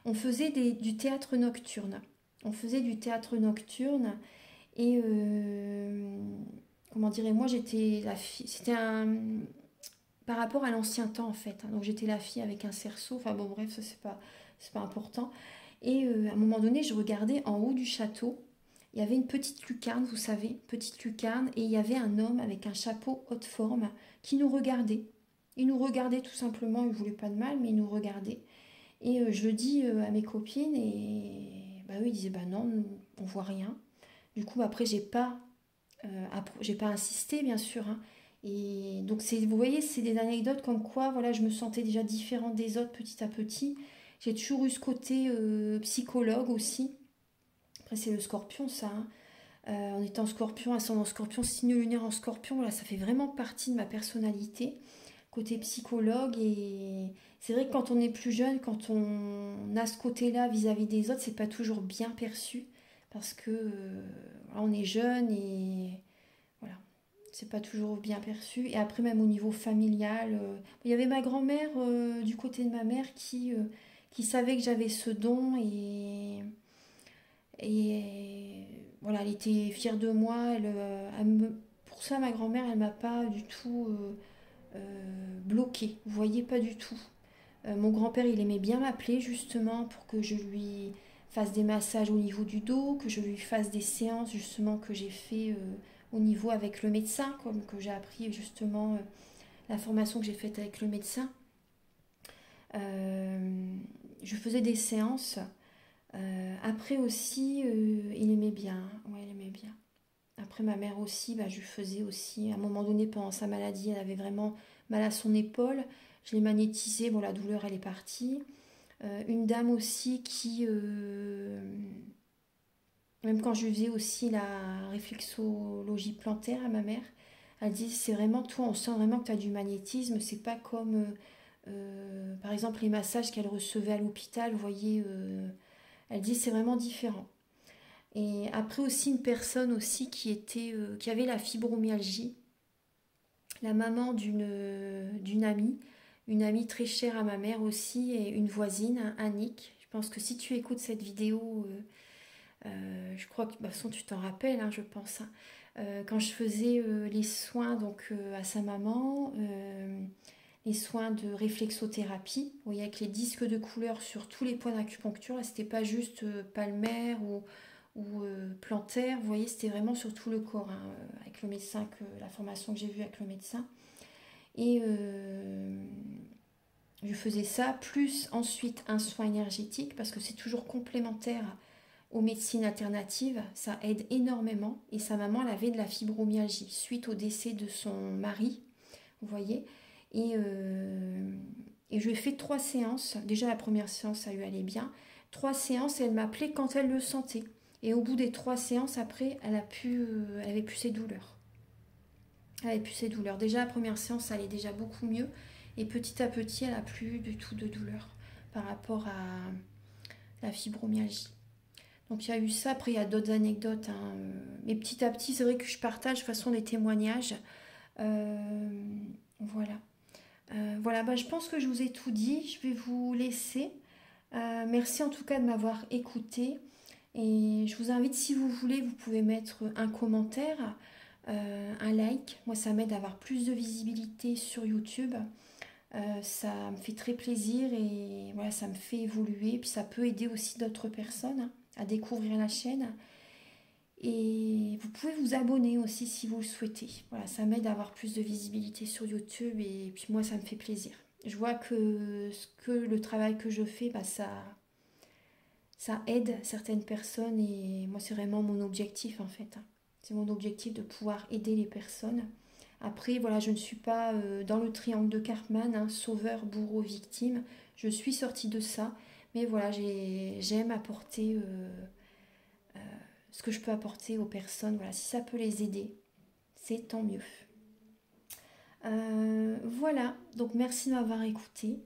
On faisait du théâtre nocturne. On faisait du théâtre nocturne et. Comment dirais moi, j'étais la fille. C'était un par rapport à l'ancien temps en fait. Hein. Donc j'étais la fille avec un cerceau, enfin bon bref, ça c'est pas important. Et à un moment donné, je regardais en haut du château, il y avait une petite lucarne, vous savez, petite lucarne, et il y avait un homme avec un chapeau haute forme qui nous regardait. Il nous regardait tout simplement, il ne voulait pas de mal, mais il nous regardait. Et je le dis à mes copines, et bah eux ils disaient bah non, on voit rien. Du coup après j'ai pas insisté bien sûr, hein. Et donc vous voyez, c'est des anecdotes comme quoi, voilà, je me sentais déjà différente des autres petit à petit. J'ai toujours eu ce côté psychologue aussi. Après c'est le Scorpion ça. Hein. En étant Scorpion, ascendant Scorpion, signe lunaire en Scorpion, voilà, ça fait vraiment partie de ma personnalité. Côté psychologue et c'est vrai que quand on est plus jeune, quand on a ce côté-là vis-à-vis des autres, c'est pas toujours bien perçu parce que voilà, on est jeune et voilà, c'est pas toujours bien perçu. Et après, même au niveau familial, il y avait ma grand-mère du côté de ma mère qui savait que j'avais ce don et voilà, elle était fière de moi. Pour ça, ma grand-mère, elle m'a pas du tout bloquée. Vous voyez, pas du tout. Mon grand-père, il aimait bien m'appeler justement pour que je lui fasse des massages au niveau du dos, que je lui fasse des séances justement que j'ai fait au niveau avec le médecin, comme que j'ai appris justement la formation que j'ai faite avec le médecin. Je faisais des séances. Après aussi, il aimait bien. Ouais, il aimait bien. Après ma mère aussi, bah, je lui faisais aussi. À un moment donné, pendant sa maladie, elle avait vraiment mal à son épaule. Je l'ai magnétisée. Bon, la douleur, elle est partie. Une dame aussi qui, même quand je lui faisais aussi la réflexologie plantaire à ma mère, elle dit c'est vraiment toi, on sent vraiment que tu as du magnétisme, c'est pas comme Par exemple, les massages qu'elle recevait à l'hôpital, vous voyez, elle dit c'est vraiment différent. Et après aussi une personne aussi qui avait la fibromyalgie, la maman une amie très chère à ma mère aussi, et une voisine, Annick. Je pense que si tu écoutes cette vidéo, je crois que de toute façon tu t'en rappelles, hein, je pense, hein. Quand je faisais les soins donc à sa maman, les soins de réflexothérapie, vous voyez, avec les disques de couleur sur tous les points d'acupuncture, là c'était pas juste palmaire ou plantaire, vous voyez, c'était vraiment sur tout le corps, hein, avec le médecin, la formation que j'ai vue avec le médecin. Et je faisais ça, plus ensuite un soin énergétique, parce que c'est toujours complémentaire aux médecines alternatives, ça aide énormément. Et sa maman, elle avait de la fibromyalgie suite au décès de son mari, vous voyez. Et, je lui ai fait 3 séances. Déjà, la première séance, ça lui allait bien. 3 séances, et elle m'appelait quand elle le sentait. Et au bout des 3 séances, après, elle avait plus ses douleurs. Elle avait plus ses douleurs. Déjà, la première séance, ça allait déjà beaucoup mieux. Et petit à petit, elle n'a plus du tout de douleur par rapport à la fibromyalgie. Donc il y a eu ça, après il y a d'autres anecdotes, hein. Mais petit à petit, c'est vrai que je partage de toute façon des témoignages. Voilà. Voilà, bah, je pense que je vous ai tout dit. Je vais vous laisser. Merci en tout cas de m'avoir écouté. Et je vous invite, si vous voulez, vous pouvez mettre un commentaire, un like. Moi, ça m'aide à avoir plus de visibilité sur YouTube. Ça me fait très plaisir et voilà, ça me fait évoluer. Puis ça peut aider aussi d'autres personnes à découvrir la chaîne. Et vous pouvez vous abonner aussi si vous le souhaitez. Voilà, ça m'aide à avoir plus de visibilité sur YouTube et puis moi, ça me fait plaisir. Je vois que le travail que je fais, bah, ça aide certaines personnes et moi, c'est vraiment mon objectif en fait, hein. C'est mon objectif de pouvoir aider les personnes. Après, voilà, je ne suis pas dans le triangle de Cartman, hein, sauveur, bourreau, victime. Je suis sortie de ça. Mais voilà, j'aime apporter ce que je peux apporter aux personnes. Voilà, si ça peut les aider, c'est tant mieux. Voilà, donc merci de m'avoir écouté.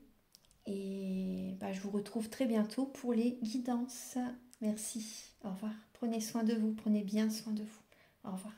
Et bah, je vous retrouve très bientôt pour les guidances. Merci, au revoir. Prenez soin de vous, prenez bien soin de vous. Au revoir.